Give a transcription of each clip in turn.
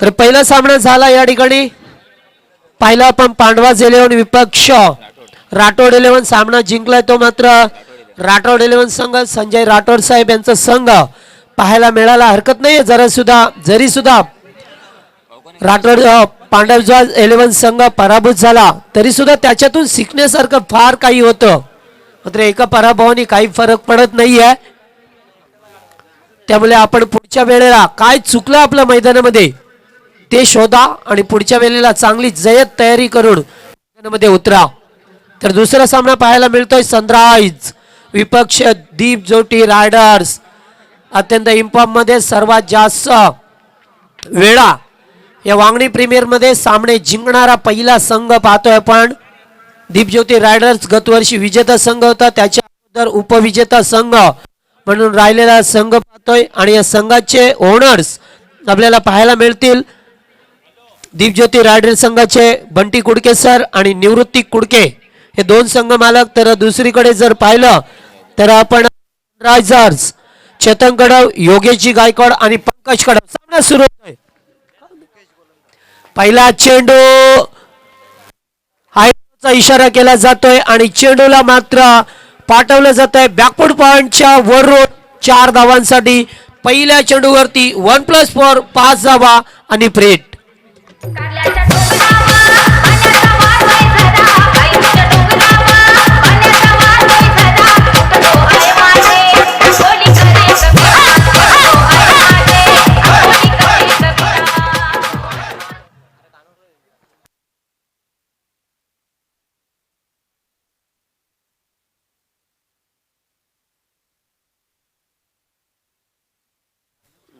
तर पहिला सामना झाला या ठिकाणी. पाहिला आपण पांडवाज 11 विपक्ष राठोड 11 सामना जिंकलाय तो मात्र राठोड 11 संघ संजय राठोड साहेब यांचा संघ पाहायला मिळाला हरकत नाही. जरी सुद्धा राठोड पांडवजाज 11 संघ पराभूत झाला तरी सुद्धा त्याच्यातून शिकण्यासारखं फार काही होतं. मात्र एका पराभवाने काही फरक पडत नाहीये. त्यामुळे आपण पुढच्या वेळेला काय चुकलं आपल्या मैदानामध्ये ते शोधा आणि पुढच्या वेळेला चांगली जय्यत तयारी करून मैदानामध्ये उतरा. तर दुसरा सामना पाहायला मिळतोय सनराइज विपक्ष दीप ज्योती रायडर्स. अत्यंत इम्पॉर्ट मध्ये सर्वात जास्त वेळा या वांगणी प्रीमियर मध्ये सामने जिंकणारा पहिला संघ पाहतोय आपण. दीपज्योती रायडर्स गतवर्षी विजेता संघ होता, त्याच्या अगोदर उपविजेता संघ म्हणून राहिलेला संघ पाहतोय. आणि या संघाचे ओनर्स आपल्याला पाहायला मिळतील. दीपज्योती रायडर्स संघाचे बंटी कुडके सर आणि निवृत्ती कुडके हे दोन संघ मालक. तर दुसरीकडे जर पाहिलं तर आपण रायझर्स चेतन कडव, योगेशजी गायकवाड आणि पंकज कडव. सामना सुरू होतोय. पहिला चेंडू हायचा इशारा केला जातोय आणि चेंडूला मात्र पाठवलं जात आहे बॅकफूट पॉइंटच्या वरून 4 धावांसाठी. पहिल्या चेंडूवरती 1+4 5 धावा आणि प्रेट.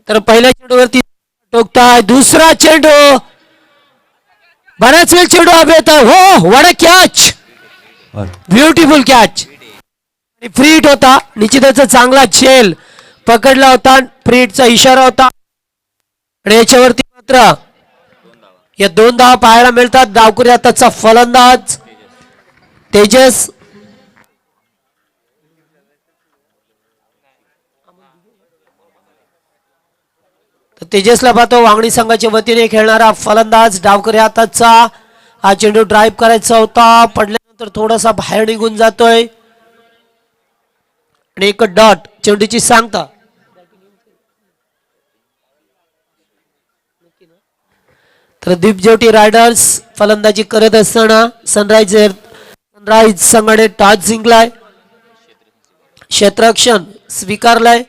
तर पहिल्या चेंडूवरती टोकताय. दुसरा चेंडू बराच वेळ चेंडू हवेत. हो what a catch, beautiful catch. आणि फ्री हिट होता. निश्चितच चांगला झेल पकडला होता. फ्री हिटचा इशारा होता. आणि याच्यावरती मात्र या 2 धावा पाहायला मिळतात. डावकुरी आताचा फलंदाज तेजस. तेजसला पाहतो वांगणी संघाच्या वतीने खेळणारा फलंदाज. डावकरी हाताचा हा चेंडू ड्राईव्ह करायचा होता, पडल्यानंतर थोडासा बाहेर निघून जातोय आणि एक डॉट चेंडूची सांगता. तर दीपज्योती रायडर्स फलंदाजी करत असताना सनराइज संघाने टॉस जिंकलाय, क्षेत्ररक्षण स्वीकारलाय.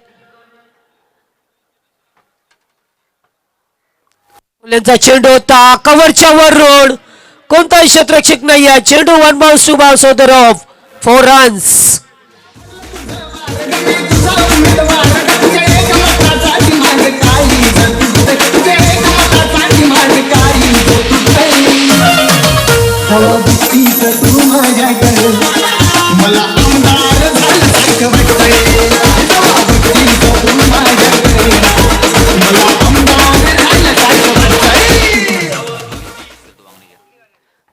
चेंडू होता कव्हरच्या वरून, कोणताही क्षेत्ररक्षक नाही आहे. चेंडू 1 bounce 2 bounce of the rough 4 runs.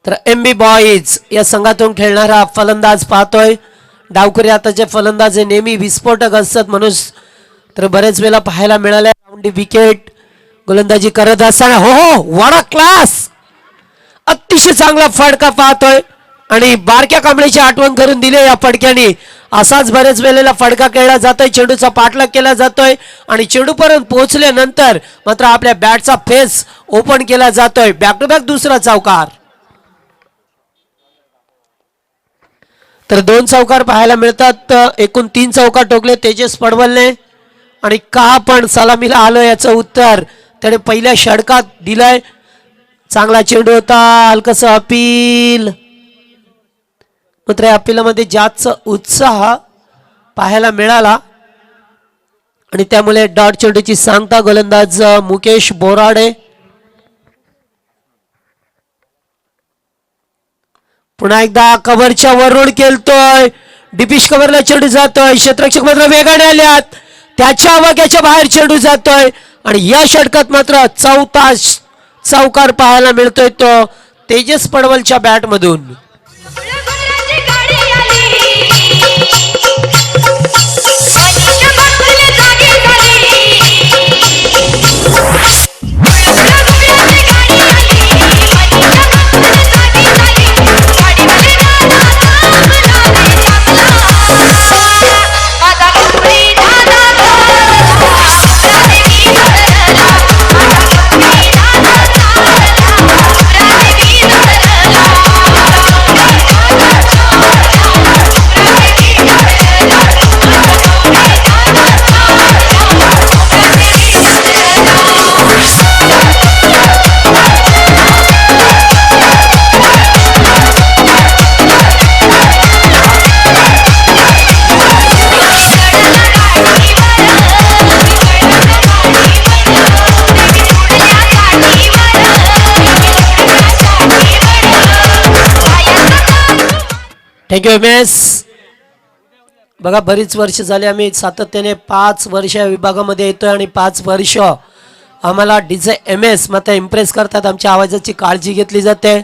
तर MB बॉईज या संघातून खेळणारा फलंदाज पाहतोय. डावकरी आताचे फलंदाज हे नेहमी विस्फोटक असतात म्हणून तर बरेच वेळा पाहायला मिळाले. राऊंडी विकेट गोलंदाजी करत असताना हो व्हाट क्लास, अतिशय चांगला फडका पाहतोय आणि बारक्या कांबळीची आठवण करून दिली या फडक्याने. असाच बरेच वेळेला फडका खेळला जातोय, चेंडूचा पाठलाग केला जातोय आणि चेंडूपर्यंत पोहोचल्यानंतर मात्र आपल्या बॅटचा फेस ओपन केला जातोय. बॅक टू बॅक दुसरा चौकार. तर 2 चौकार पाहायला मिळतात. एकूण 3 चौकार टोकले तेजस पडवलने. आणि का आपण सलामीला आलो याचं उत्तर त्याने पहिल्या षटकात दिलंय. चांगला चेंडू होता, हलकस अपील. मात्र या अपीलमध्ये जास्त उत्साह पाहायला मिळाला आणि त्यामुळे डॉट चेंडूची सांगता गोलंदाज मुकेश बोराडे. पुन्हा एकदा कव्हरच्या वरून केलतोय, डिपिश कव्हरला चेंडू जातोय. क्षेत्ररक्षक मात्र वेगाने आल्यात, त्याच्या आवाक्याच्या बाहेर चेंडू जातोय आणि या षटकात मात्र 4था चौकार पाहायला मिळतोय तो तेजस पडवलच्या बॅट मधून. Thank you M S. बघा बरीच वर्ष झाली आम्ही सातत्याने 5 वर्ष या विभागामध्ये येतोय आणि 5 वर्ष आम्हाला डीजे एम एस मात्र इम्प्रेस करतात. आमच्या आवाजाची काळजी घेतली जाते.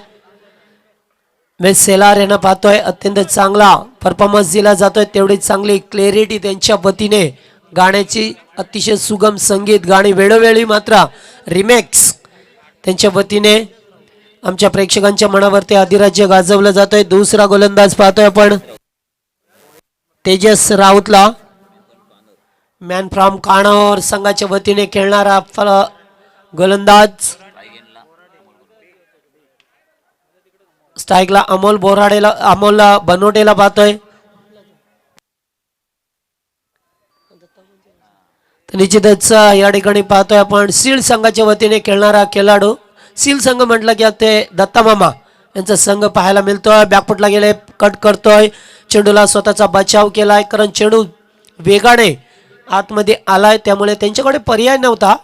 मी सेलार यांना पाहतोय अत्यंत चांगला परफॉर्मन्स दिला जातोय. तेवढीच चांगली क्लॅरिटी त्यांच्या वतीने गाण्याची अतिशय सुगम संगीत गाणी वेळोवेळी मात्र रिमेक्स त्यांच्या वतीने आमच्या प्रेक्षकांच्या मनावरती अधिराज्य गाजवलं जातोय. दुसरा गोलंदाज पाहतोय आपण तेजस राऊतला. मॅन फ्रॉम कानोर संघाच्या वतीने खेळणारा गोलंदाज. स्ट्राईकला अमोल बनोटेला पाहतोय. निश्चितच या ठिकाणी पाहतोय आपण सील संघाच्या वतीने खेळणारा खेळाडू. सील संघ म्हटलं की ते दत्ता मामा यांचा संघ पाहायला मिळतोय. बॅकफुटला गेले, कट करतोय, चेंडूला स्वतःचा बचाव केलाय कारण चेंडू वेगाने आतमध्ये आलाय त्यामुळे त्यांच्याकडे पर्याय नव्हता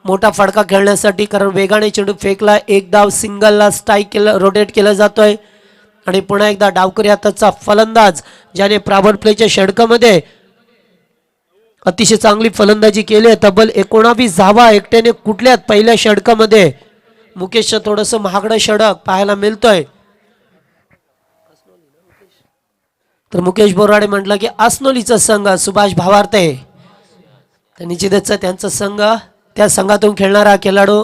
मोठा फडका खेळण्यासाठी कारण वेगाने चेंडू फेकला. एक धाव सिंगलला स्ट्राईक केलं, रोटेट केला जातोय आणि पुन्हा एकदा डावकरी हाताचा फलंदाज ज्याने प्राबड प्लेच्या षटकामध्ये अतिशय चांगली फलंदाजी केली आहे. तब्बल 19 धावा एकट्याने कुठल्यात पहिल्या षटकामध्ये मुकेश थोडंसं महागडं षटक पाहायला मिळतोय. तर मुकेश बोराडे म्हटलं की आसनोलीचा संघ सुभाष भावार्ते तर निश्चितच त्यांचा संघ त्या संघातून खेळणारा खेळाडू.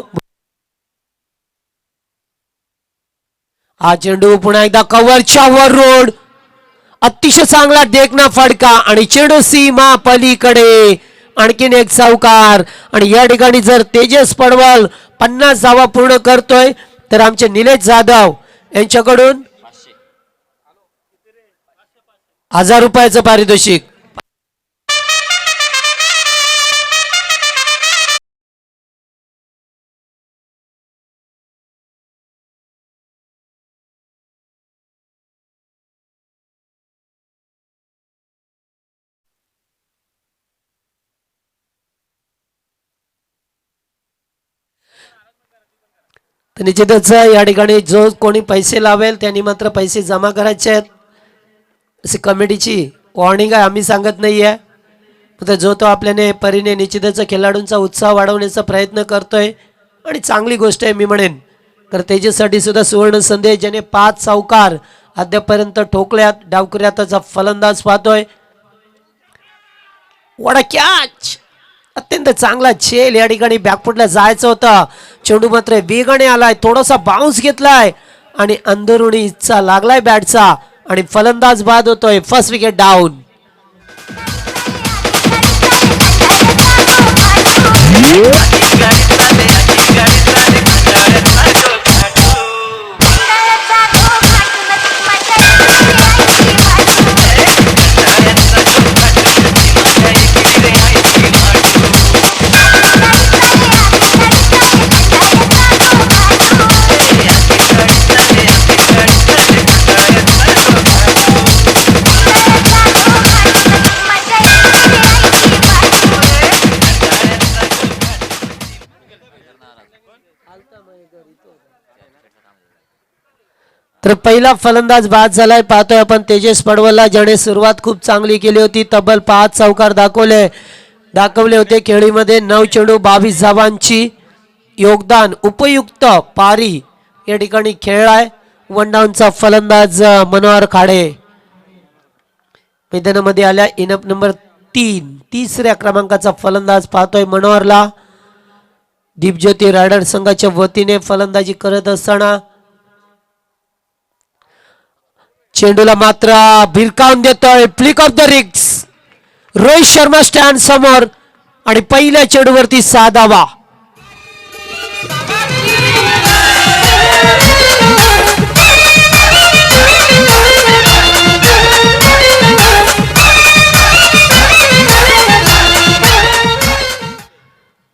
हा चेंडू पुन्हा एकदा कव्हरच्या वर रोड अतिशय चांगला देखना फडका आणि चेंडू सीमा पलीकडे आणखीन एक चौकार. आणि या ठिकाणी जर तेजस पडवल 50 धावा पूर्ण करतोय तर आमचे निलेश जाधव यांच्याकडून 1000 रुपयाचं पारितोषिक. तर निश्चितच या ठिकाणी जो कोणी पैसे लावेल त्यांनी मात्र पैसे जमा करायचे आहेत अशी कमिटीची वॉर्निंग आहे. आम्ही सांगत नाहीये फक्त जो तो आपल्याने परीने निश्चितच खेळाडूंचा उत्साह वाढवण्याचा प्रयत्न करतोय आणि चांगली गोष्ट आहे मी म्हणेन. तर तेजससाठी सुद्धा सुवर्ण संदेश ज्याने 5 चौकार अद्यापर्यंत ठोकल्यात. डावकरी हाताचा फलंदाज पाहतोय. वडा कॅच अत्यंत चांगला छेल. या ठिकाणी बॅकफुटला जायचं होतं चेंडू मात्र वेगाने आलाय, थोडासा बाउन्स घेतलाय आणि अंदरुणी इच्छा लागलाय बॅटचा आणि फलंदाज बाद होतोय. First wicket down. तर पहिला फलंदाज बाद झालाय. पाहतोय आपण तेजस पडवलला ज्याने सुरुवात खूप चांगली केली होती. तब्बल 5 चौकार दाखवले होते खेळीमध्ये. 9 चेंडू 22 धावांची योगदान. उपयुक्त पारी या ठिकाणी खेळलाय. 1 डाऊनचा फलंदाज मनोहर खाडे मैदानामध्ये आल्या. इनप नंबर 3 तिसऱ्या क्रमांकाचा फलंदाज पाहतोय मनोहरला. दीपज्योती रायडर संघाच्या वतीने फलंदाजी करत असताना चेंडूला मात्र भिरकावून देतोय. फ्लिक ऑफ द रिक्स. रोहित शर्मा स्टँड समोर आणि पहिल्या चेंडूवरती 6 धावा.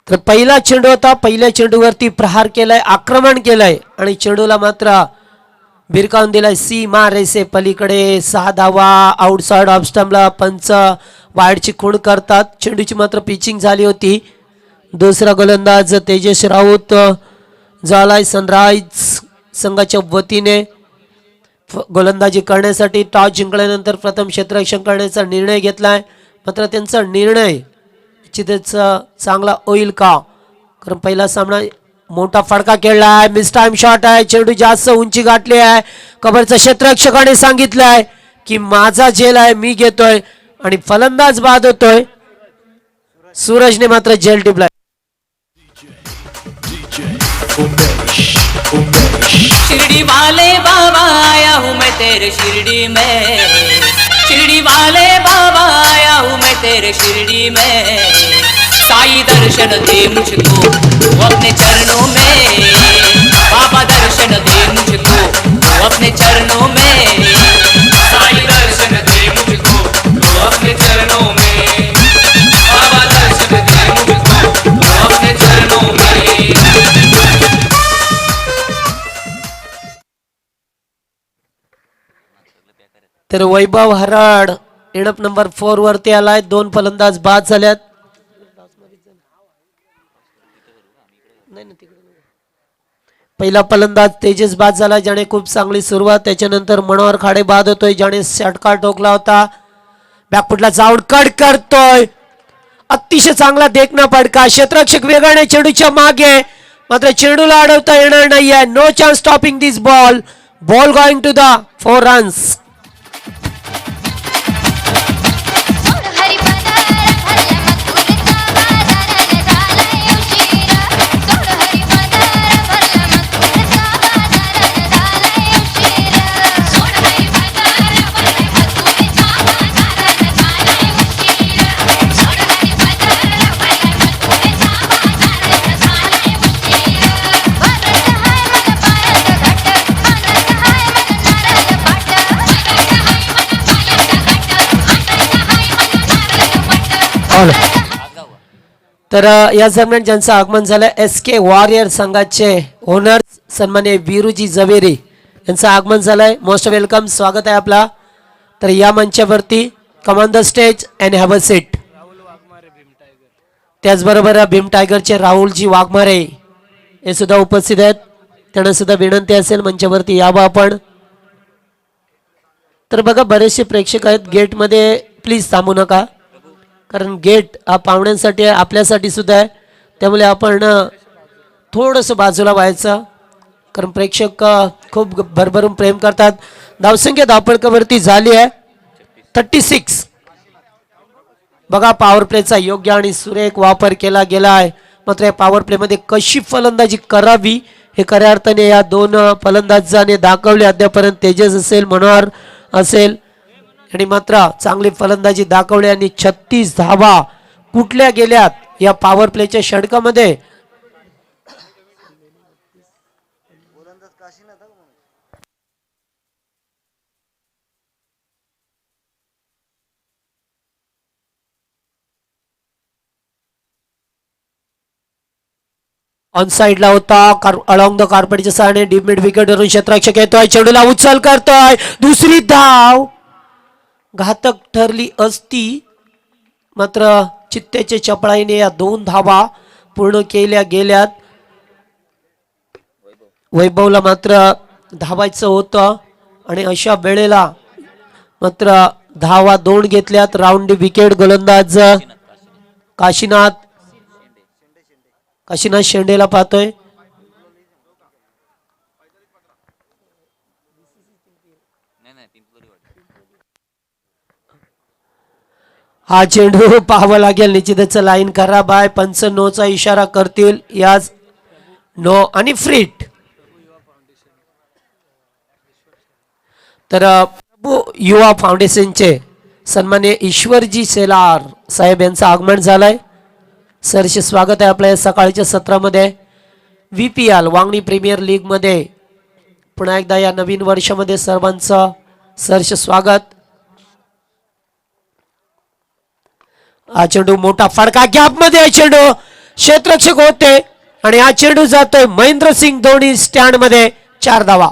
तर पहिला चेंडू होता. पहिल्या चेंडूवरती प्रहार केलाय, आक्रमण केलंय आणि चेंडूला मात्र भिरकावून दिलाय सीमा रेसे पलीकडे. 6 धावा. आउटसाइड ऑफ स्टंपला पंच वाईडची खूण करतात. चेंडूची मात्र पिचिंग झाली होती. दुसरा गोलंदाज तेजस राऊत झालाय सनराइज संघाच्या वतीने. गोलंदाजी करण्यासाठी टॉस जिंकल्यानंतर प्रथम क्षेत्ररक्षण करण्याचा निर्णय घेतलाय. मात्र त्यांचा निर्णय निश्चितच चांगला होईल का, कारण पहिला सामना मोठा फडका खेळला आहे. मिस टाइम शॉट आहे, चेंडू जास्त उंची गाठली आहे. कबरच्या क्षेत्ररक्षकाने सांगितलंय की माझा झेल आहे, मी घेतोय आणि फलंदाज बाद होतोय. सूरजने मात्र झेल टिपलाय. शिरडी वाले बाबा आया हूँ मैं तेरे शिरडी में, शिरडी वाले बाबा आया हूँ मैं तेरे शिरडी में, साई दर्शन दे मुझको वो अपने चरणों में, बाबा दर्शन दे मुझको वो अपने चरणों में, साई दर्शन दे मुझको वो अपने चरणों में, बाबा दर्शन दे मुझको वो अपने चरणों में. तर वैभव हराड एडप नंबर 4 वरती आलाय. 2 फलंदाज बाद झाल्यात. पहिला फलंदाज तेजस बाद झाला, ज्याने खूप चांगली सुरुवात. त्याच्यानंतर मनोहर खाडे बाद होतोय, ज्याने षटकार ठोकला होता. बॅकफुटला जाऊन कट करतोय. अतिशय चांगला देखना फटका. क्षेत्ररक्षक वेगाने चेंडूच्या मागे, मात्र चेंडूला अडवता येणार नाहीये. No chance stopping this ball. Ball going to the 4 runs. तर या दरम्यान ज्यांचं आगमन झालं, SK वॉरियर संघाचे ओनर सन्मान्य वीरूजी जवेरी यांचं आगमन झालंय. मोस्ट वेलकम, स्वागत आहे आपला. तर या मंचावरती come on the stage and have a seat. त्याचबरोबर भीम टायगरचे राहुलजी वाघमारे हे सुद्धा उपस्थित आहेत. त्यांना सुद्धा विनंती असेल मंचावरती यावं आपण. तर बघा, बरेचसे प्रेक्षक आहेत गेटमध्ये, प्लीज थांबू नका, कारण गेट हा पाहुण्यांसाठी आहे, आपल्यासाठी सुद्धा आहे. त्यामुळे आपण थोडंसं बाजूला व्हायचं, कारण प्रेक्षक खूप भरभरून प्रेम करतात. धावसंख्या धावपळकावरती झाली आहे 36. बघा, पॉवर प्लेचा योग्य आणि सुरेख वापर केला गेला आहे. मात्र या पॉवर प्लेमध्ये कशी फलंदाजी करावी हे खऱ्या अर्थाने या 2 फलंदाजांनी दाखवले. अद्यापर्यंत तेजस असेल, मनोहर असेल, आणि मात्र चांगली फलंदाजी दाखवली आणि 36 धावा कुठल्या गेल्यात या पॉवर प्लेच्या षटकामध्ये. ऑन साइडला होता, अलॉंग द कार्पेटच्या साहाय्याने डीप मिड विकेट वरून क्षेत्ररक्षक येतोय, चेंडूला उचल करतोय. दुसरी धाव घातक ठरली असती, मात्र चित्तेच्या चपळाईने या 2 धावा पूर्ण केल्या गेल्यात. वैभवला मात्र धावायचं होतं आणि अशा वेळेला मात्र धावा 2 घेतल्यात. राऊंड विकेट गोलंदाज काशीनाथ शेंडेला पाहतोय. हा चेंडू पाहावा लागेल. निश्चितच लाईन खराब आहे. पंच नोचा इशारा करतील. याच नो आणि फ्रीट. तर युवा फाउंडेशनचे सन्मान्य ईश्वरजी सेलार साहेब यांचं आगमन झालंय. सरचे स्वागत आहे आपल्या सकाळच्या सत्रामध्ये. VPL वांगणी प्रीमियर लीग मध्ये पुन्हा एकदा या नवीन वर्षामध्ये सर्वांचं सरचे स्वागत. हा चेंडू मोठा फडका, गॅप मध्ये चेंडू क्षेत्ररक्षक होते आणि हा चेंडू जातोय महेंद्रसिंग धोनी स्टँड मध्ये. 4 धावा.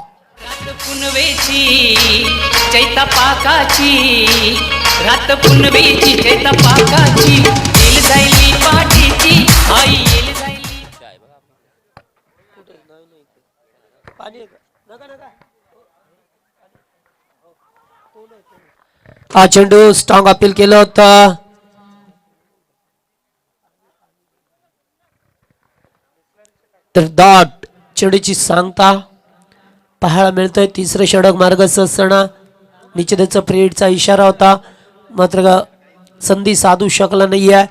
चैता पाकाची रात पुनवेची, चैता पाकाची येल जायली पाठीची आई येल जायली. हा चेंडू स्ट्रॉंग अपील केलं होतं. तर डॉट चेंडूची सांगता पाहायला मिळतोय. तिसरं षटक मार्गस्थ असताना निश्चितच प्रेडचा इशारा होता, मात्र संधी साधू शकला नाहीये.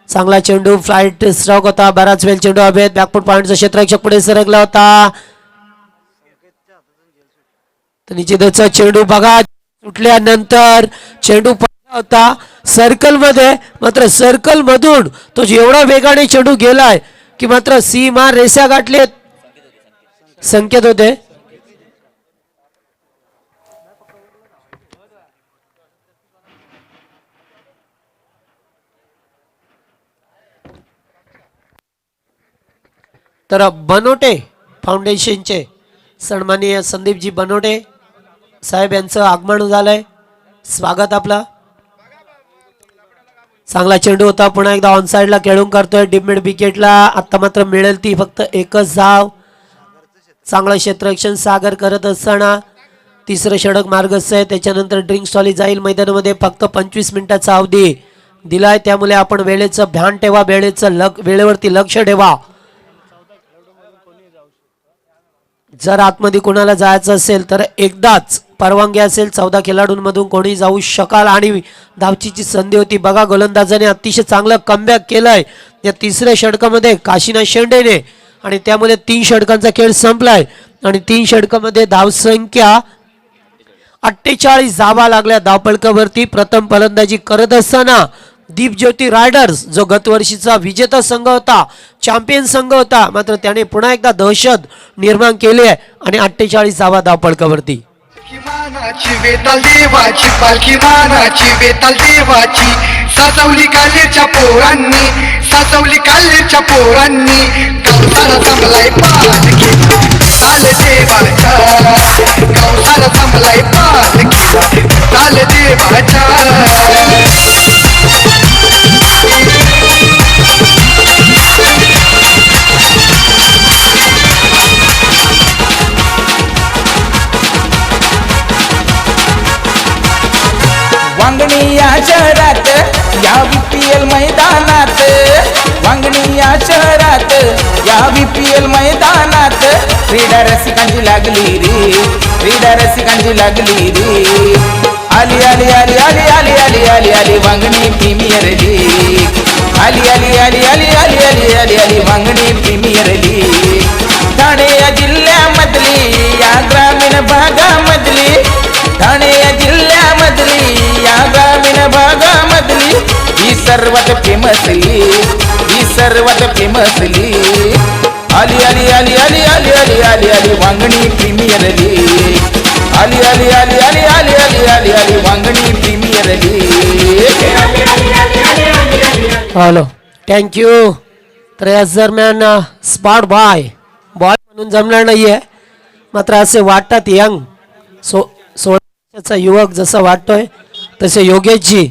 चांगला चेंडू फ्लाईट स्ट्रोक होता. बराच वेळ चेंडू हवेत. बॅकफूट पॉईंटचा क्षेत्ररक्षक पुढे सरकला होता. तर निश्चितच चेंडू बघा सुटल्यानंतर चेंडू पडला होता सर्कल मध्ये, मात्र सर्कल मधून तो एवढा वेगाने चेंडू गेलाय की मात्र सीमा रेषा गाठले संकेत होते. तर बनोटे फाउंडेशनचे सन्माननीय संदीपजी बनोटे साहेब यांचं आगमन झालंय. स्वागत आपला. चांगला चेंडू होता. पुन्हा एकदा ऑन साइडला खेळून करतोय डीप मिड विकेटला. आता मात्र मिळेल ती फक्त एकच धाव. चांगला क्षेत्ररक्षण सागर करत असताना तिसरं षटक मार्गस्थ आहे. त्याच्यानंतर ड्रिंक स्टॉली जाईल मैदानामध्ये. फक्त 25 मिनिटाचा अवधी दिलाय, त्यामुळे आपण वेळेचं ध्यान ठेवा, वेळेवरती लक्ष ठेवा. जर आतमध्ये कोणाला जायचं असेल तर एकदाच परवानगी असेल. 14 खेळाडूंमधून कोणी जाऊ शकाल आणि धावचीची संधी होती. बघा गोलंदाजाने अतिशय चांगलं कमबॅक केलंय या तिसऱ्या षटकामध्ये काशीनाथ शेंडेने, आणि त्यामुळे 3 षटकांचा खेळ संपलाय आणि 3 षटकामध्ये धावसंख्या 48 धावा लागल्या धावफलकावरती. प्रथम फलंदाजी करत असताना दीपज्योती रायडर्स जो गतवर्षीचा विजेता संघ होता, चॅम्पियन संघ होता, मात्र त्याने पुन्हा एकदा दहशत निर्माण केली आहे आणि 48 धावा धावफलकावरती. मानाची वेताल देवाची पालखी मानाची वेताल देवाची साचवली कालेच्या पोरांनी साचवली कालेच्या पोरांनी गवसाला जमलाय पालखी ताल देवाच्या गवसाला जमलाय पालखी ताल देवाच्या. वांगणी या शहरात या VPL मैदानात वांगणी या शहरात या VPL मैदानात क्रीडा रसिकांची लागली रे क्रीडा रसिकांची लागली रे. आली आली आली आली आली आली आली आली वांगणी प्रीमियर लीग. आली आली आली आली आली आली आली आली वांगणी प्रीमियर लीग. ठाणे या जिल्ह्यामधली या ग्रामीण भागामधली ठाणे या जिल्ह्यामधली या ग्रामीण भागामधली ही सर्वात फेमस लीग ही सर्वात फेमस लीग. आली आली आली आली आली आली आली आली वांगणी प्रीमियर लीग. आली आली आली आली आली आली आली आली Vangani premier league. Hello thank you. तर याच दरम्यान स्पॉट बॉय म्हणून जमणार नाहीये, मात्र असे वाटतात यंग 16 वर्षाचा युवक जसं वाटतोय तसे योगेशजी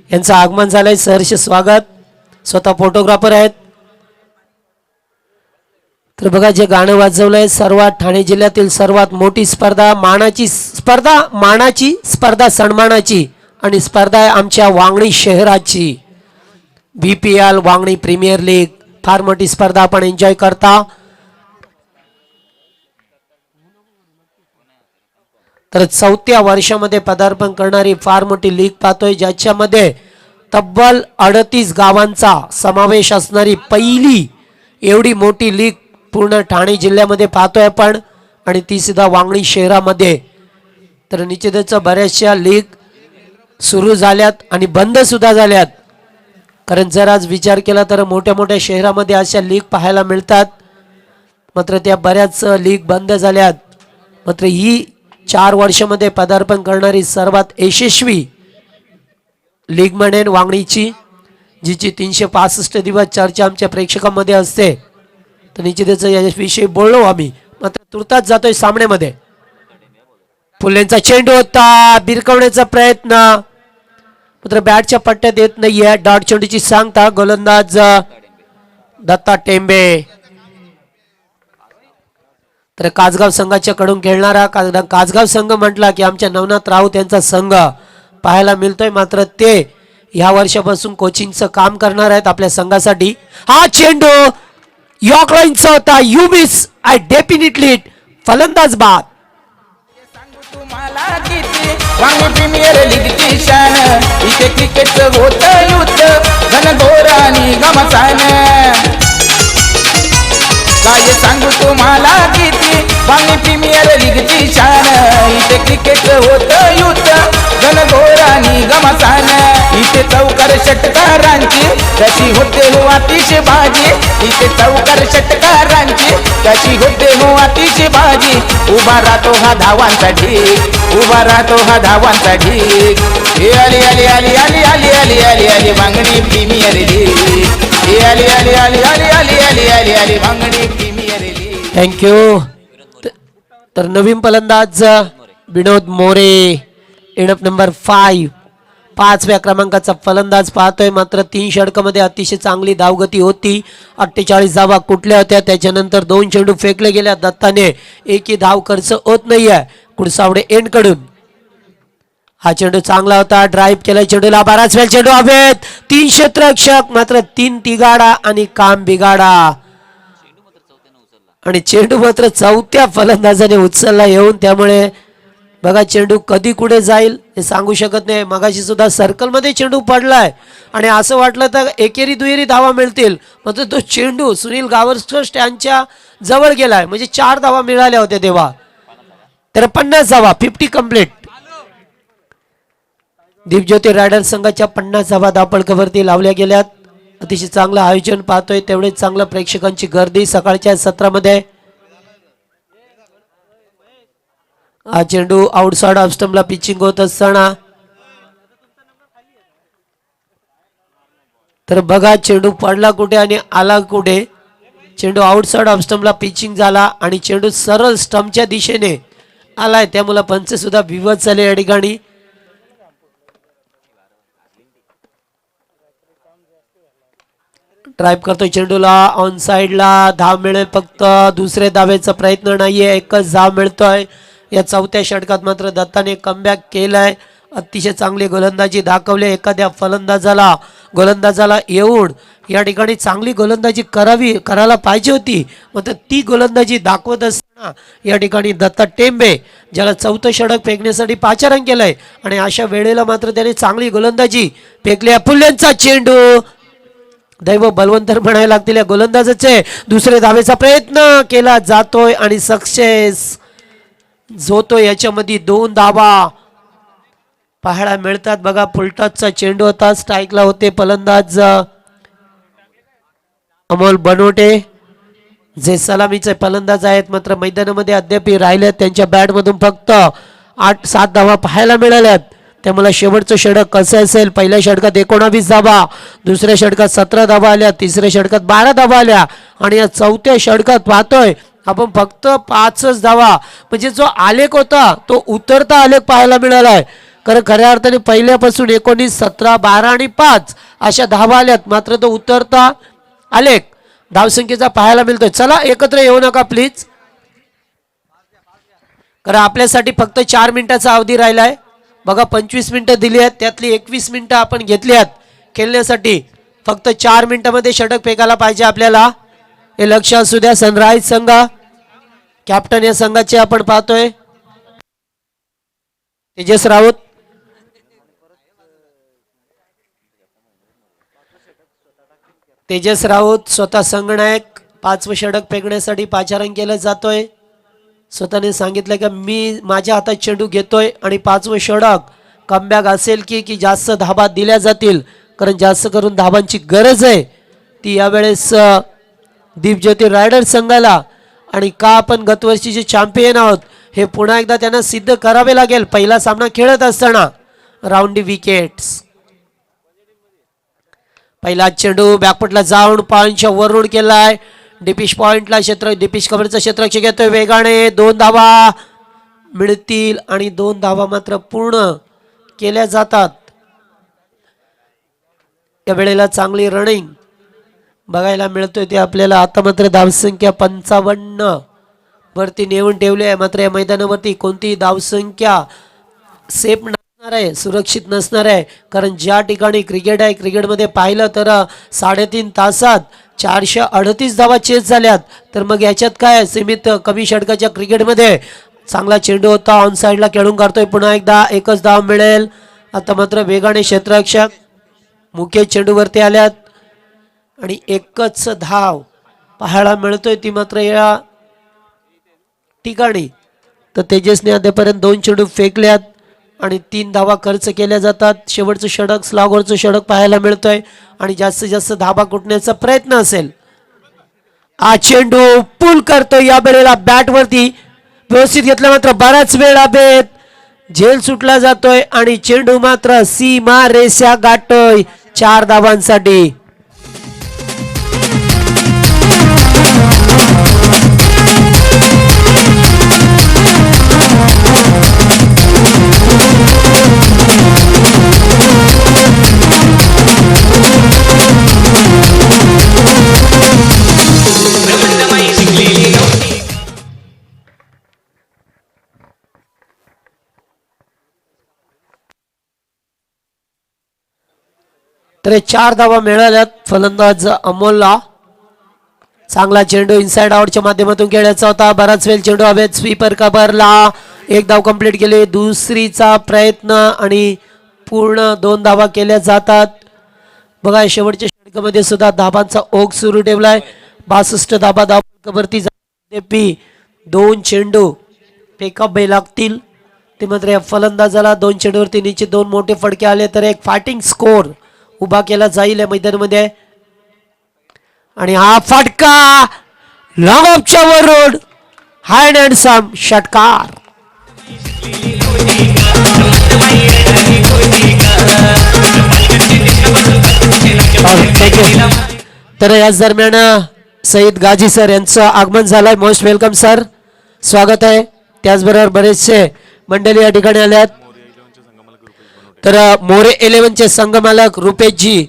यांचं आगमन झालंय. सहर्ष स्वागत. स्वतः फोटोग्राफर आहेत. तर बघा जे गाणं वाजवलंय सर्वात ठाणे जिल्ह्यातील सर्वात मोठी स्पर्धा मानाची स्पर्धा सन्मानाची आणि स्पर्धा आहे आमच्या वांगणी शहराची VPL वांगणी प्रीमियर लीग. फार मोठी स्पर्धा आपण एन्जॉय करता. तर 4थ्या वर्षामध्ये पदार्पण करणारी फार मोठी लीग पाहतोय, ज्याच्यामध्ये तब्बल 38 गावांचा समावेश असणारी पहिली एवढी मोठी लीग पूर्ण ठाणे जिल्ह्यामध्ये पाहतोय आपण, आणि ती सुद्धा वांगणी शहरामध्ये. तर निश्चितच बऱ्याचशा लीग सुरू झाल्यात आणि बंद सुद्धा झाल्यात, कारण जर आज विचार केला तर मोठ्या मोठ्या शहरामध्ये अशा लीग पाहायला मिळतात, मात्र त्या बऱ्याच लीग बंद झाल्यात. मात्र ही 4 वर्षामध्ये पदार्पण करणारी सर्वात यशस्वी लीग म्हणेन वांगणीची, जिची 365 दिवस चर्चा आमच्या प्रेक्षकांमध्ये असते. तर निश्चितच याविषयी बोललो आम्ही, मात्र तुर्तास जातोय सामन्यामध्ये. फुलेंचा चेंडू होता, बिरकवण्याचा प्रयत्न, मात्र बॅटच्या पट्ट्यात येत नाहीये. डॉट चेंडूची सांगता गोलंदाज दत्ता टेंबे. तर कासगाव संघाच्या कडून खेळणारा कासगाव संघ म्हटला की आमच्या नवनाथ राऊत यांचा संघ पाहायला मिळतोय, मात्र ते ह्या वर्षापासून कोचिंगचं काम करणार आहेत आपल्या संघासाठी. हा चेंडू यॉर्क लाईनचा होता, यू मिस, आय डेफिनेटली फलंदाज बाद. तुम्हाला किती वांगी प्रीमियर लीगची शान, इथे क्रिकेटचं होतं युद्ध घनघोर आणि गमसान. काय सांगू तुम्हाला किती वांगी प्रीमियर लीगची शान, इथे क्रिकेटचं होतं युद्ध घनघोर आणि गमसान. इथे चौकार षटकारांची कशी होते हो अतिशय बाजी, इथे चौकार षटकारांची कशी होते हो अतिशय बाजी. उभा राहतो हा धावांचा ढीक, उभा राहतो हा धावांचा ढीक. हे आली आली आली आली आली आली आली आली वांगणी प्रीमियर लीग, हे आली आली आली आली आली आली आली आली वांगणी प्रीमियर लीग. थँक्यू. तर नवीन फलंदाज विनोद मोरे, एडप नंबर 5, 5व्या क्रमांकाचा फलंदाज पाहतोय. मात्र 3 षटकामध्ये अतिशय चांगली धावगती होती, 48 धावा कुठल्या होत्या. त्याच्यानंतर 2 चेंडू फेकले गेल्या दत्ताने, एकही धाव खर्च होत नाहीये कुडसावडे एंड कडून. हा चेंडू चांगला होता, ड्राईव्ह केला चेंडूला, बराच वेळ चेंडू हवेत, 3 क्षेत्ररक्षक, मात्र 3 तिगाडा आणि काम बिगाडा. आणि चेंडू मात्र 4थ्या फलंदाजाने उचलला येऊन, त्यामुळे बघा चेंडू कधी कुठे जाईल हे सांगू शकत नाही. मगाशी सुद्धा सर्कल मध्ये चेंडू पडलाय आणि असं वाटलं तर एकेरी दुहेरी धावा मिळतील, मात्र तो चेंडू सुनील गावस्कर स्टँडच्या जवळ गेलाय, म्हणजे 4 धावा मिळाल्या होत्या तेव्हा. तर 50 धावा, 50 कंप्लीट. दीपज्योती रायडर संघाच्या 50 धावा धावपळकावरती लावल्या गेल्यात. अतिशय चांगलं आयोजन पाहतोय, तेवढेच चांगलं प्रेक्षकांची गर्दी सकाळच्या सत्रामध्ये. हा चेंडू आउटसाइड ऑफ स्टंपला पिचिंग होत असताना, तर बघा चेंडू पडला कुठे आणि आला कुठे. चेंडू आउटसाइड ऑफ स्टंपला पिचिंग झाला आणि चेंडू सरळ स्टंपच्या दिशेने आलाय, त्यामुळे पंच सुद्धा विवत झाले या ठिकाणी. ड्राईव्ह करतोय चेंडूला ऑन साइडला, धाव मिळेल फक्त, दुसरे धावेचा प्रयत्न नाहीये, एकच धाव मिळतोय. या 4थ्या षटकात मात्र दत्ताने कमबॅक केलाय, अतिशय चांगली गोलंदाजी दाखवली. एखाद्या गोलंदाजाला येऊन या ठिकाणी चांगली गोलंदाजी करायला पाहिजे होती, मात्र ती गोलंदाजी दाखवत असताना या ठिकाणी दत्ता टेंबे, ज्याला 4थं षटक फेकण्यासाठी पाचारण केलंय, आणि अशा वेळेला मात्र त्याने चांगली गोलंदाजी फेकली. फुल्यांचा चेंडू, दैव बलवंतर म्हणायला लागतील या गोलंदाजाचे. दुसरे धावेचा प्रयत्न केला जातोय आणि सक्सेस होतोय. याच्यामध्ये 2 धावा पाहायला मिळतात. बघा फुलटॉसचा चेंडू होता, स्ट्राईकला होते फलंदाज अमोल बनोटे, जे सलामीचे फलंदाज आहेत, मात्र मैदानामध्ये अद्याप राहिले. त्यांच्या बॅटमधून फक्त 8-7 धावा पाहायला मिळाल्यात. त्यामुळे शेवटचं षटक कसं असेल, पहिल्या षटकात 19 धावा, दुसऱ्या षटकात 17 धावा आल्या, तिसऱ्या षटकात 12 धावा आल्या, आणि या 4थ्या षटकात पाहतोय आपण फक्त 5च धावा, म्हणजे जो आलेख होता तो उतरता आलेख पाहायला मिळालाय. कारण खऱ्या अर्थाने पहिल्यापासून 19, 17, 12 आणि 5 अशा धावा आल्यात, मात्र तो उतरता आलेख धावसंख्येचा पाहायला मिळतोय. चला एकत्र येऊ नका प्लीज, कारण आपल्यासाठी फक्त 4 मिनिटाचा अवधी राहिलाय. बघा 25 मिनिटं दिली आहेत, त्यातली 21 मिनिटं आपण घेतली आहेत खेळण्यासाठी. फक्त 4 मिनिटांमध्ये षटक फेकायला पाहिजे आपल्याला, हे लक्ष असू द्या. सनराइज संघ कॅप्टन या संघाचे आपण पाहतोय तेजस राऊत. तेजस राऊत स्वतः संघनायक, 5वं षटक फेकण्यासाठी पाचारण केलं जातोय. स्वतःने सांगितलं की मी माझ्या हातात चेंडू घेतोय आणि 5वं षटक कमबॅक असेल की जास्त धाबा दिल्या जातील, कारण जास्त करून धाबांची गरज आहे ती यावेळेस दीपज्योती रायडर संघाला. आणि का आपण गतवर्षीचे चॅम्पियन आहोत हे पुन्हा एकदा त्यांना सिद्ध करावे लागेल. पहिला सामना खेळत असताना राऊंडी विकेट्स, पहिला चेंडू बॅकफुटला जाऊन पॉइंटच्या वरून केलाय. डिपिश पॉइंटला डिपिश कव्हरचं क्षेत्ररक्षक येतोय वेगाने, 2 धावा मिळतील आणि 2 धावा मात्र पूर्ण केल्या जातात. या वेळेला चांगली रनिंग बघायला मिळतोय ते आपल्याला. आता मात्र धावसंख्या 55 वरती नेऊन ठेवली आहे, मात्र या मैदानावरती कोणतीही धावसंख्या सेफ आहे, सुरक्षित नसणार आहे. कारण ज्या ठिकाणी क्रिकेट आहे, क्रिकेटमध्ये पाहिलं तर 3.5 तासात 438 धावा चेस झाल्यात. तर मग याच्यात काय सीमित कमी षटकाच्या क्रिकेटमध्ये चांगला चेंडू होता, ऑन साईडला खेळून काढतोय. पुन्हा एकदा एकच धाव मिळेल. आता मात्र वेगाने क्षेत्ररक्षक मुकेश चेंडूवरती आल्यात आणि एकच धाव पाहायला मिळतोय ती मात्र या ठिकाणी. तर तेजसने आतापर्यंत 2 चेंडू फेकल्यात आणि 3 धावा खर्च केल्या जातात. शेवटचं षटक स्लॉगरचं षटक पाहायला मिळतोय आणि जास्तीत जास्त धावा कुटण्याचा प्रयत्न असेल. हा चेंडू पुल करतोय या वेळेला बॅटवरती व्यवस्थित घेतला, मात्र बराच वेळ अभेद झेल सुटला जातोय आणि चेंडू मात्र सीमा रेषा गाठतोय 4 धावांसाठी. तर 4 धावा मिळाल्यात. फलंदाज अमोलला चांगला चेंडू इनसाइड आउटच्या माध्यमातून खेळायचा होता. बराच वेळ चेंडू हवेत स्वीपर कव्हरला. 1 धाव कंप्लीट केली. दुसरीचा प्रयत्न आणि पूर्ण 2 धावा केल्या जातात. बघा शेवटच्या षटकामध्ये सुद्धा धाबांचा ओघ सुरू ठेवलाय. 62 धाबा धाववरती 2 चेंडू पेकअप लागतील. ते मात्र या फलंदाजाला 2 चेंडूवरती निश्चित 2 मोठे फटके आले तर एक फायटिंग स्कोर उभा केला जाईल या मैदानामध्ये. आणि हा फटका लॉंग ऑफच्या वरून हँड अँड सम षटकार. तर याच दरम्यान सईद गाजी सर यांचं आगमन झालंय. मोस्ट वेलकम सर, स्वागत आहे. त्याचबरोबर बरेचसे मंडळी या ठिकाणी आल्यात. तर मोरे 11चे संघमालक रुपेशजी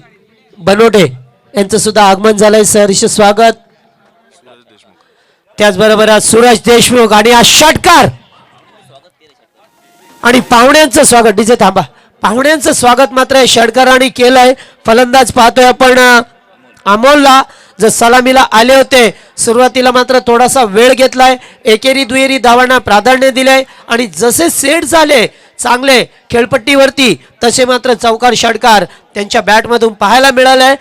बनोटे यांचं सुद्धा आगमन झालंय. सहर्ष स्वागत. त्याचबरोबर सूरज देशमुख आणि हा षटकार आणि पाहुण्यांचं स्वागत. डीजे थांबा. पाहुण्यांचं स्वागत मात्र षटकाराने केलंय. फलंदाज पाहतोय आपण अमोलला जर सलामीला आले होते. सुरुवातीला मात्र थोडासा वेळ घेतलाय. एकेरी दुहेरी धावांना प्राधान्य दिलंय आणि जसे सेट झाले चांगले खेळपट्टीवरती तसे मात्र चौकार षटकार त्यांच्या बॅटमधून पाहायला मिळालंय.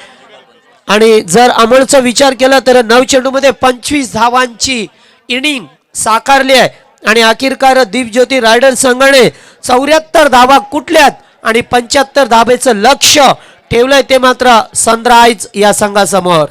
आणि जर अमोलचा विचार केला तर 9 चेंडूमध्ये 25 धावांची इनिंग साकारली आहे आणि अखेरकार दीपज्योती रायडर संघाने 74 धावा कुठल्यात आणि 75 धावेचं लक्ष ठेवलंय ते मात्र सनराइज या संघासमोर.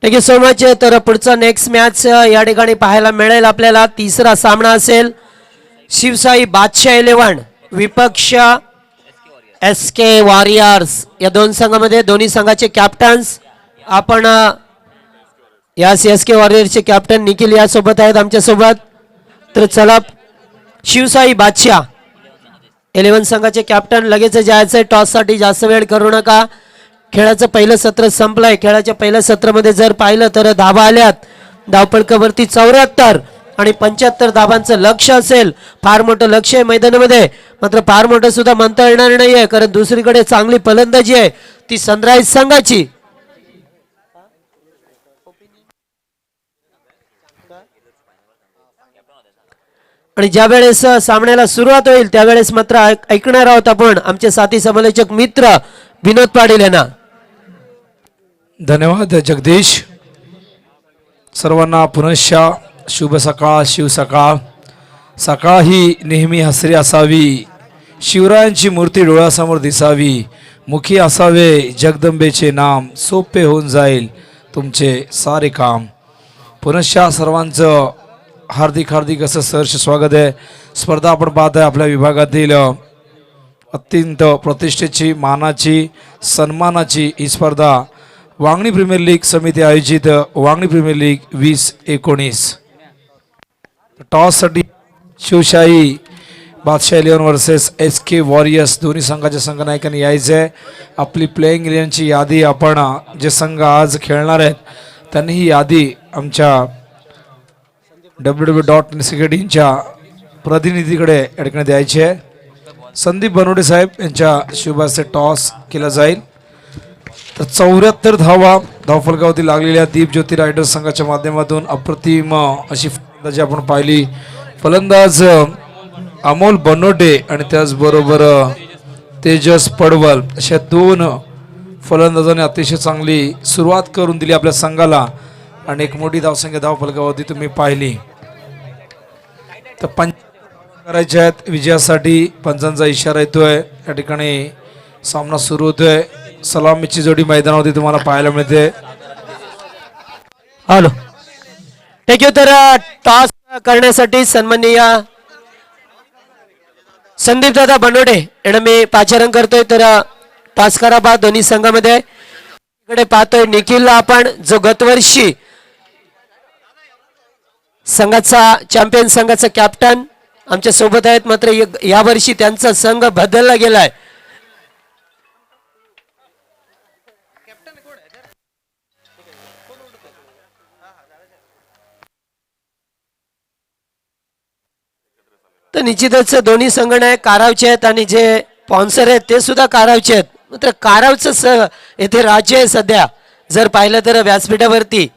Thank you so much. तर पुढचा नेक्स्ट मॅच या ठिकाणी पाहायला मिळेल आपल्याला. तिसरा सामना असेल शिवसाई बादशाह 11 विपक्ष SK वॉरियर्स. या 2 संघामध्ये दोन्ही संघाचे कॅप्टन्स आपण या SK वॉरियर्सचे कॅप्टन निखिल या सोबत आहेत आमच्या सोबत. तर चला शिवसाई बादशाह 11 संघाचे कॅप्टन लगेच जायचंय टॉस साठी. जास्त वेळ करू नका. खेळाचं पहिलं सत्र संपलंय. खेळाच्या पहिल्या सत्रामध्ये जर पाहिलं तर धाबा आल्यात धावपळकावरती 74 आणि 75 धाबांचं लक्ष असेल. फार मोठं लक्ष आहे मैदानामध्ये, मात्र फार मोठं सुद्धा म्हणता येणार नाहीये कारण दुसरीकडे चांगली फलंदाजी आहे ती सनराइज संघाची. आणि ज्या वेळेस सामन्याला सुरुवात होईल त्यावेळेस मात्र ऐकणार आहोत आपण आमचे साथी समालोचक मित्र विनोद पाटील यांना. धन्यवाद जगदीश. सर्वांना पुनश्च शुभ सकाळ, शिव सकाळ. सकाळ ही नेहमी हसरी असावी, शिवरायांची मूर्ती डोळ्यासमोर दिसावी, मुखी असावे जगदंबेचे नाम, सोपे होऊन जाईल तुमचे सारे काम. पुनश्च सर्वांचं हार्दिक हार्दिक असं सहर्ष स्वागत आहे. स्पर्धा आपण पाहत आहे आपल्या विभागातील अत्यंत प्रतिष्ठेची, मानाची, सन्मानाची ही स्पर्धा वांगणी प्रीमियर लीग समिती आयोजित वांगणी प्रीमियर लीग 2019. टॉससाठी शिवशाही बादशाह 11 वर्सेस SK वॉरियर्स दोन्ही संघाच्या संघनायकांनी यायचे आहे. आपली प्लेइंग 11ची यादी आपण जे संघ आज खेळणार आहेत त्यांनी ही यादी आमच्या www.nckedinच्या प्रतिनिधीकडे या ठिकाणी द्यायची आहे. संदीप बनवडे साहेब यांच्या शुभ हस्ते टॉस केला जाईल. तर 74 धावा धावफलकावरती लागलेल्या दीप ज्योती रायडर्स संघाच्या माध्यमातून अप्रतिम अशी फलंदाजी आपण पाहिली. फलंदाज अमोल बनोटे आणि त्याचबरोबर तेजस पडवल अशा दोन फलंदाजांनी अतिशय चांगली सुरुवात करून दिली आपल्या संघाला आणि एक मोठी धावसंख्या धावफलकावरती तुम्ही पाहिली. तर पंच करायचे आहेत विजयासाठी, पंचांचा इशारा येतोय. या ठिकाणी सामना सुरू होतोय. सलामीची जोडी मैदानावरती तुम्हाला पाहायला मिळते. Hello thank you. तर टॉस करण्यासाठी सन्माननीय संदीप दादा बनोडे यांना मी पाचारण करतोय. तर टॉस करा बा दोन्ही संघामध्ये. इकडे पाहतोय निखिलला आपण, जो गतवर्षी संघाचा चॅम्पियन, संघाचा कॅप्टन आमच्या सोबत आहेत. मात्र यावर्षी त्यांचा संघ बदलला गेलाय. तर निश्चितच दोन्ही संघनायक कारावचे आहेत आणि जे स्पॉन्सर आहेत ते सुद्धा कारावचे आहेत. मात्र कारावचं येथे राज्य आहे सध्या जर पाहिलं तर व्यासपीठावरती.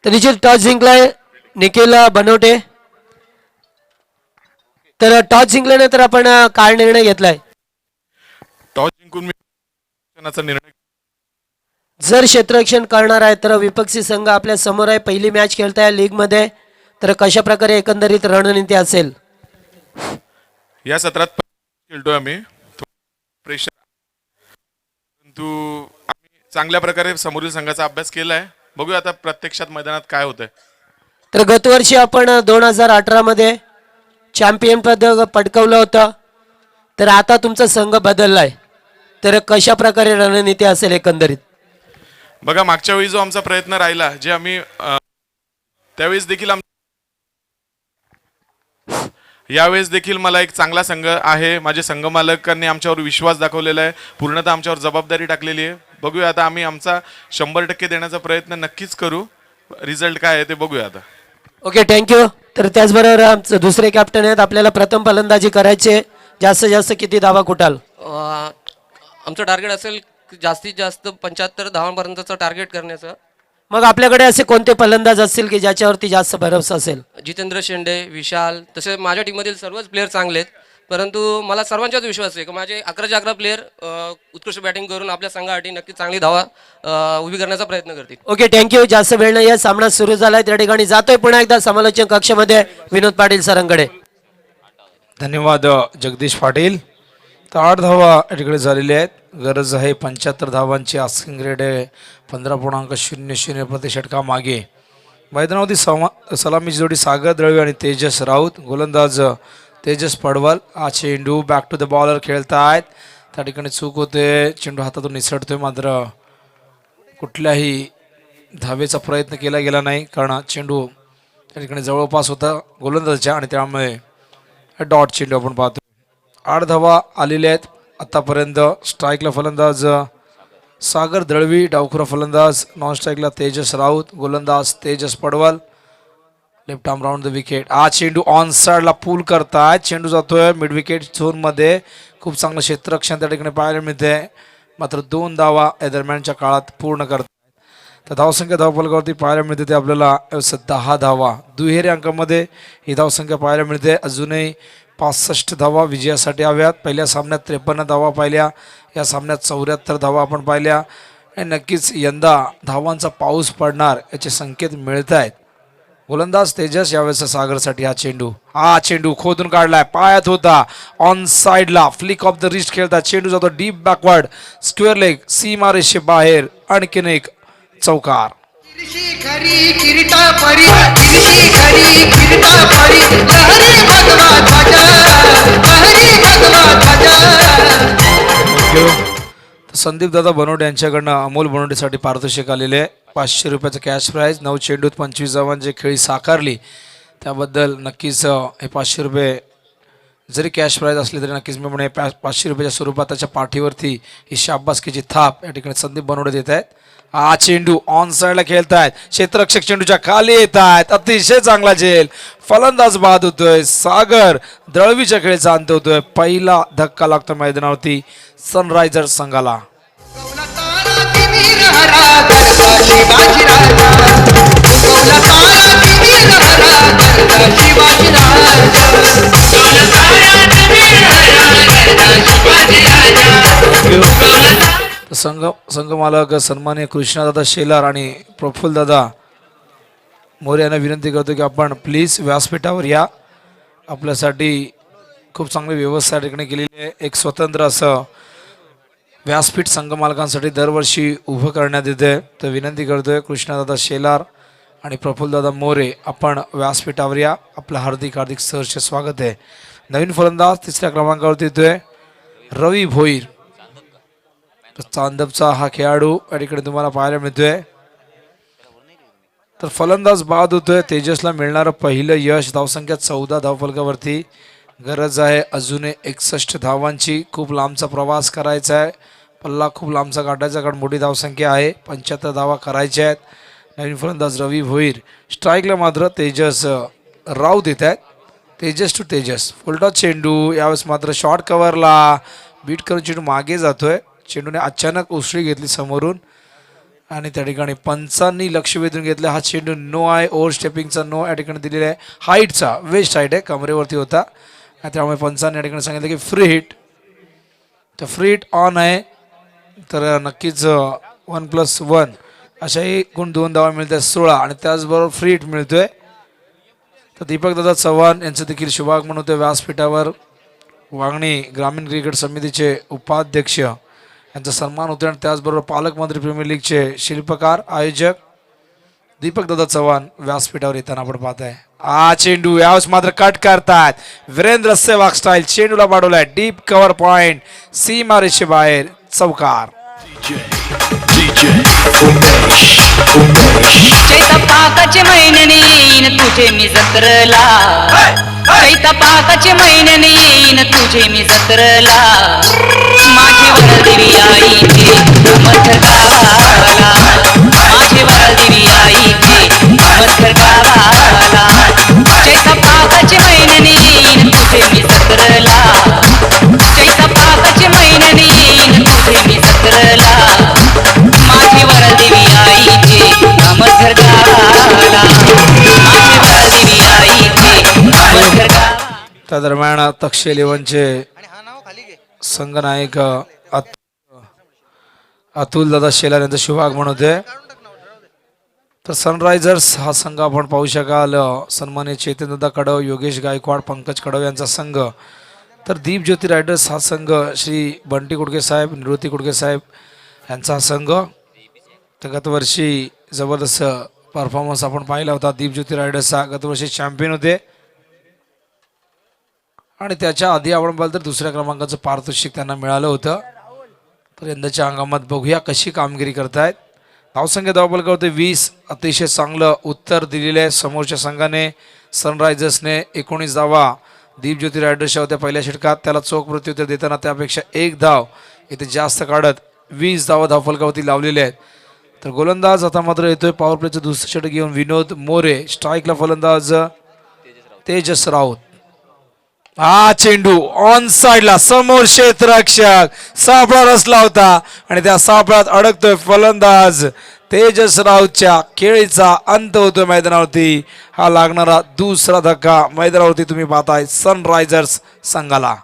तर निश्चित टॉस जिंकलाय निखिल बनवटे. तर टॉस जिंकल्यानंतर आपण काय निर्णय घेतलाय? टॉस जिंकून मी निर्णय जर क्षेत्ररक्षण करणार आहे तर विपक्षी संघ आपल्या समोर आहे, पहिली मॅच खेळताय लीग मध्ये, तर कशा प्रकारे एकंदरीत रणनीती असेल? या सत्रात खेळतोय आम्ही प्रेशर, परंतु आम्ही चांगल्या प्रकारे समोरील संघाचा अभ्यास केलाय. बघूया आता प्रत्यक्षात मैदानात काय होतंय. तर गतवर्षी आपण 2018 मध्ये चॅम्पियन पद पटकावलं होतं, तर आता तुमचा संघ बदललाय, तर कशा प्रकारे रणनीती असेल एकंदरीत? बघा मागच्या वेळी जो आमचा प्रयत्न राहिला, जे आम्ही त्यावेळेस देखील यावेळेस देखील मला एक चांगला संघ आहे. माझे संघ मालकांनी आमच्यावर विश्वास दाखवलेला आहे, पूर्णतः आमच्यावर जबाबदारी टाकलेली आहे. बघूया आता आम्ही आमचा 100% देण्याचा प्रयत्न नक्कीच करू. रिझल्ट काय आहे ते बघूया आता. Okay thank you. तर त्याचबरोबर आमचे दुसरे कॅप्टन आहेत, आपल्याला प्रथम फलंदाजी करायचे, जास्तीत जास्त किती धावा कुठाल? आमचं टार्गेट असेल जास्तीत जास्त 75 धावांपर्यंतचं टार्गेट करण्याचं. मग आपल्याकडे असे कोणते फलंदाज असतील की ज्याच्यावरती जास्त भरोसा असेल? जितेंद्र शेंडे, विशाल, तसे माझ्या टीममधील सर्वच प्लेयर चांगले आहेत, परंतु मला सर्वांच्याच विश्वास आहे की माझे 11 प्लेयर उत्कृष्ट बॅटिंग करून आपल्या संघासाठी नक्की चांगली धावा उभी करण्याचा प्रयत्न करतील. Okay thank you. जास्त वेळ नाही, या सामना सुरू झालाय. त्या ठिकाणी जातोय पुन्हा एकदा समालोचन कक्षामध्ये विनोद पाटील सरांकडे. धन्यवाद जगदीश पाटील. तर 8 धावा या ठिकाणी झालेल्या आहेत. गरज आहे 75 धावांची. आस्किंग रेट आहे 15.00 प्रति षटका मागे. मैदानावरती सलामीची जोडी सागर दळवी आणि तेजस राऊत, गोलंदाज तेजस पडवल. हा चेंडू बॅक टू द बॉलर खेळतायत, त्या ठिकाणी चूक होते, चेंडू हातातून निसटतोय, मात्र कुठल्याही धावेचा प्रयत्न केला गेला नाही, कारण चेंडू त्या ठिकाणी जवळपास होता गोलंदाजाच्या आणि त्यामुळे डॉट चेंडू आपण पाहतो. 8 धावा आलेल्या आहेत आतापर्यंत. स्ट्राईकला फलंदाज सागर दळवी, डावखुरा फलंदाज, नॉन स्ट्राईकला तेजस राऊत, गोलंदाज Tejas Padwal. Left arm round the wicket. हा चेंडू ऑन साइडला पूल करतायत, चेंडू जातोय मिड विकेट झोन मध्ये. खूप चांगलं क्षेत्ररक्षण त्या ठिकाणी पाहायला मिळते, मात्र 2 धावा या दरम्यानच्या काळात पूर्ण करतात. तर धावसंख्या धावफलकावरती पाहायला मिळते ते आपल्याला 10 धावा. दुहेरी अंकामध्ये ही धावसंख्या पाहायला मिळते. अजूनही 65 धावा विजयासाठी हव्यात. पहिल्या सामन्यात 53 धावा पाहिल्या, या सामन्यात 74 धावा आपण पाहिल्या. आणि नक्कीच यंदा धावांचा पाऊस पडणार याचे संकेत मिळत आहेत. गोलंदाज तेजस यावेळेस सागरसाठी हा चेंडू खोदून काढलाय, पायात होता, ऑन साइडला फ्लिक ऑफ द रिस्ट खेळतात. चेंडू जातो डीप बॅकवर्ड, स्क्वेअर लेग, सीमा रेषे बाहेर, आणखीन एक चौकार. किरशी खरी किरीटा परी, किरशी खरी किरीटा परी, लहरी भगवा ध्वजा, लहरी भगवा ध्वजा. संदीप दादा बनवडे यांच्याकडनं अमोल बनवडेसाठी पारितोषिक आलेले आहे. 500 रुपयाचं कॅश प्राईज. 9 चेंडूत 25 धावांची जे खेळी साकारली त्याबद्दल नक्कीच हे 500 रुपये जरी कॅश प्राईज असली तरी नक्कीच मी म्हणे 500 रुपयाच्या स्वरूपात त्याच्या पाठीवरती ही शाबासकीची थाप या ठिकाणी संदीप बनवडे देत आहेत. हा चेंडू ऑन साईडला खेळतायत, क्षेत्ररक्षक चेंडूच्या खाली येत आहेत, अतिशय चांगला झेल, फलंदाज बाद होतोय. सागर दळवीच्या खेळीचा अंत होतोय. पहिला धक्का लागतो मैदानावरती सनरायझर्स संघाला. उगवला तारा तिमिर हरा, गरजा शिवाजी राजा, उगवला तारा तिमिर हरा, गरजा शिवाजी राजा, उगवला तारा तिमिर हरा, गरजा शिवाजी राजा. संघ मालक सन्मान्य कृष्णादादा शेलार आणि प्रफुल्लदादा मोरे यांना विनंती करतो की आपण प्लीज व्यासपीठावर या. आपल्यासाठी खूप चांगली व्यवस्था ठिकाणी केलेली आहे. एक स्वतंत्र असं व्यासपीठ संघ मालकांसाठी दरवर्षी उभं करण्यात येते. तर विनंती करतोय कृष्णादादा शेलार आणि प्रफुल्लदादा मोरे, आपण व्यासपीठावर या. आपलं हार्दिक हार्दिक सहर्ष स्वागत आहे. नवीन फलंदाज 3ऱ्या क्रमांकावरती येतोय रवी भोईर. चांदपचा हा खेळाडू या ठिकाणी तुम्हाला पाहायला मिळतोय. तर फलंदाज बाद होतोय. तेजसला मिळणारं पहिलं यश. धावसंख्या 14 धावफलकावरती. गरज आहे अजूनही 61 धावांची. खूप लांबचा प्रवास करायचा आहे, पल्ला खूप लांबचा काढायचा, कारण मोठी धावसंख्या आहे. 75 धावा करायच्या आहेत. नवीन फलंदाज रवी भोईर. स्ट्राईकला मात्र तेजस राव देत आहेत. तेजस टू तेजस. फुलटॉस चेंडू यावेळेस मात्र शॉर्ट कव्हरला बीट करून चेंडू मागे जातोय. चेंडूने अचानक उसळी घेतली समोरून आणि त्या ठिकाणी पंचांनी लक्ष वेधून घेतलं. हा चेंडू नो आहे, ओव्हर स्टेपिंगचा नो या ठिकाणी दिलेला आहे. हाईटचा वेस्ट हाईट आहे, कमरेवरती होता, त्यामुळे पंचांनी या ठिकाणी सांगितलं की फ्री हिट. तर फ्री हिट ऑन आहे. तर नक्कीच 1+1 अशाही गुण 2 धावा मिळतात 16 आणि त्याचबरोबर फ्री हिट मिळतोय. तर दीपकदादा चव्हाण यांचं देखील शुभागमन होतं व्यासपीठावर. वांगणी ग्रामीण क्रिकेट समितीचे उपाध्यक्ष यांचा सन्मान होतो आणि त्याचबरोबर पालकमंत्री प्रीमियर लीगचे शिल्पकार आयोजक दीपकदादा चव्हाण व्यासपीठावर येताना आपण पाहत आहे. हा चेंडू यावेळेस मात्र कट करतात. वीरेंद्र सेवाग स्टाईल चेंडूला पाडवलाय डीप कव्हर पॉइंट, सीमा रेषे बाहेर, चौकार. चैतपाकाचे महिन्याने येईन तुझे मी जत्रला, चैतपाकाचे महिन्याने येईन तुझे मी जत्रला. माझी वरदेवी आईचे मथर गावाला, माझी वरदेवी आईचे मथर गावाला. चैतपाकाचे महिन्याने येईन तुझे मी जत्रला, चैतपाकाचे महिन्याने येईन तुझे मी जत्रला. माझी वरदेवी आईचे मथर गावाला, माझी वरदेवी आईचे मथर गावाला. त्या दरम्यान तक्ष 11चे संघनायक अतुल दादा शेलार यांचं शुभागमन होते. तर सनरायझर्स हा संघ आपण पाहू शकाल. सन्मान्य चेतनदादा कडव, योगेश गायकवाड, पंकज कडव यांचा संघ. तर दीप ज्योती रायडर्स हा संघ श्री बंटी कुडके साहेब, निवृत्ती कुडके साहेब यांचा हा संघ. तर गतवर्षी जबरदस्त परफॉर्मन्स आपण पाहिला होता. दीप ज्योती रायडर्सचा गतवर्षी चॅम्पियन होते आणि त्याच्या आधी आपण पाहिलं तर 2ऱ्या क्रमांकाचं पारितोषिक त्यांना मिळालं होतं. तर यंदाच्या हंगामात बघूया कशी कामगिरी करतायत. धावसंख्या धावफलक होते 20. अतिशय चांगलं उत्तर दिलेलं आहे समोरच्या संघाने. सनरायझर्सने 19 धावा दीप ज्योती रायडर्सच्या होत्या पहिल्या षटकात. त्याला चोख प्रत्युत्तर देताना त्यापेक्षा 1 धाव इथे जास्त काढत 20 धावा धावफलकावरती लावलेले आहेत. तर गोलंदाज आता मात्र येतोय पॉवर प्लेचं दुसरं षटक घेऊन विनोद मोरे. स्ट्राईकला फलंदाज तेजस राऊत. हा चेंडू ऑन साइडला समोर क्षेत्ररक्षक सापळा रचला होता आणि त्या सापळ्यात अडकतोय फलंदाज तेजस राऊतच्या खेळीचा अंत होतोय मैदानावरती. हा लागणारा दुसरा धक्का मैदानावरती तुम्ही पाहताय सनरायझर्स संघाला.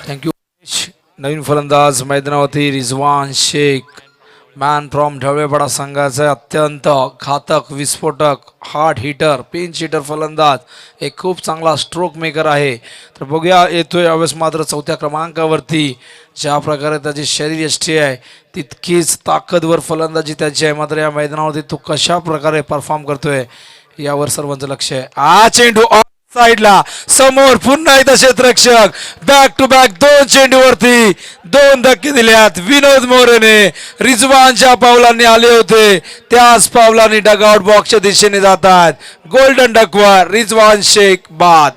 थँक्यू. नवीन फलंदाज मैदानावरती रिजवान शेख, मॅन फ्रॉम ढवळेपाडा संघाचा अत्यंत घातक विस्फोटक हार्ड हिटर पिंच हिटर फलंदाज, एक खूप चांगला स्ट्रोक मेकर आहे. तर बघूया येतोय यावेळेस मात्र चौथ्या क्रमांकावरती. ज्या प्रकारे त्याची शरीरयष्टी आहे तितकीच ताकदवर फलंदाजी त्याची आहे. मात्र या मैदानावरती तो कशा प्रकारे परफॉर्म करतोय यावर सर्वांचं लक्ष आहे. हा चेंडू साईडला समोर पुन्हा एकदा क्षेत्ररक्षक बॅक टू बॅक 2 चेंडूवरती 2 धक्के दिल्यात. विनोद मोरेने रिजवानच्या पावलांनी आले होते त्याच पावलांनी डगआउट बॉक्सच्या दिशेने जातात. गोल्डन डकवर रिजवान शेख बाद.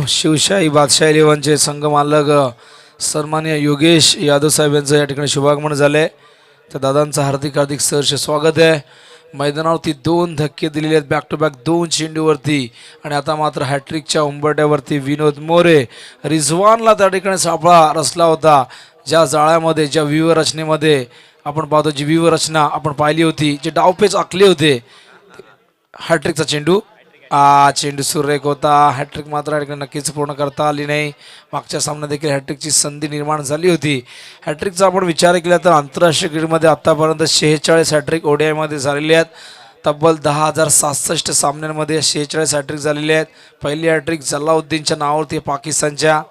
शिवशाही बादशाह 11चे संघ मालक सन्मान्य योगेश यादव साहेब यांचं या ठिकाणी शुभागमन झाले. तर दादांचं हार्दिक हार्दिक सहर्ष स्वागत आहे. मैदानावरती 2 धक्के दिलेले आहेत बॅक टू बॅक 2 चेंडूवरती. आणि आता मात्र हॅट्रिकच्या उंबरट्यावरती विनोद मोरे. रिझवानला त्या ठिकाणी सापळा रचला होता ज्या जाळ्यामध्ये, ज्या व्यूहरचनेमध्ये आपण पाहतो, जी व्यूहरचना आपण पाहिली होती, जे डावपेच आखले होते. हॅट्रिकचा चेंडू, चेंडू सुरेख होता. हॅट्रिक मात्र नक्कीच पूर्ण करता आली नाही. मागच्या सामन्यात देखील हॅट्रिकची संधी निर्माण झाली होती. हॅट्रिकचा आपण विचार केला तर आंतरराष्ट्रीय क्रिकेटमध्ये आतापर्यंत 46 हॅट्रिक ODIमध्ये झालेले आहेत. तब्बल 10,067 सामन्यांमध्ये 46 हॅट्रिक झालेले आहेत. पहिली हॅट्रिक जलाउद्दीनच्या नावावरती पाकिस्तानच्या.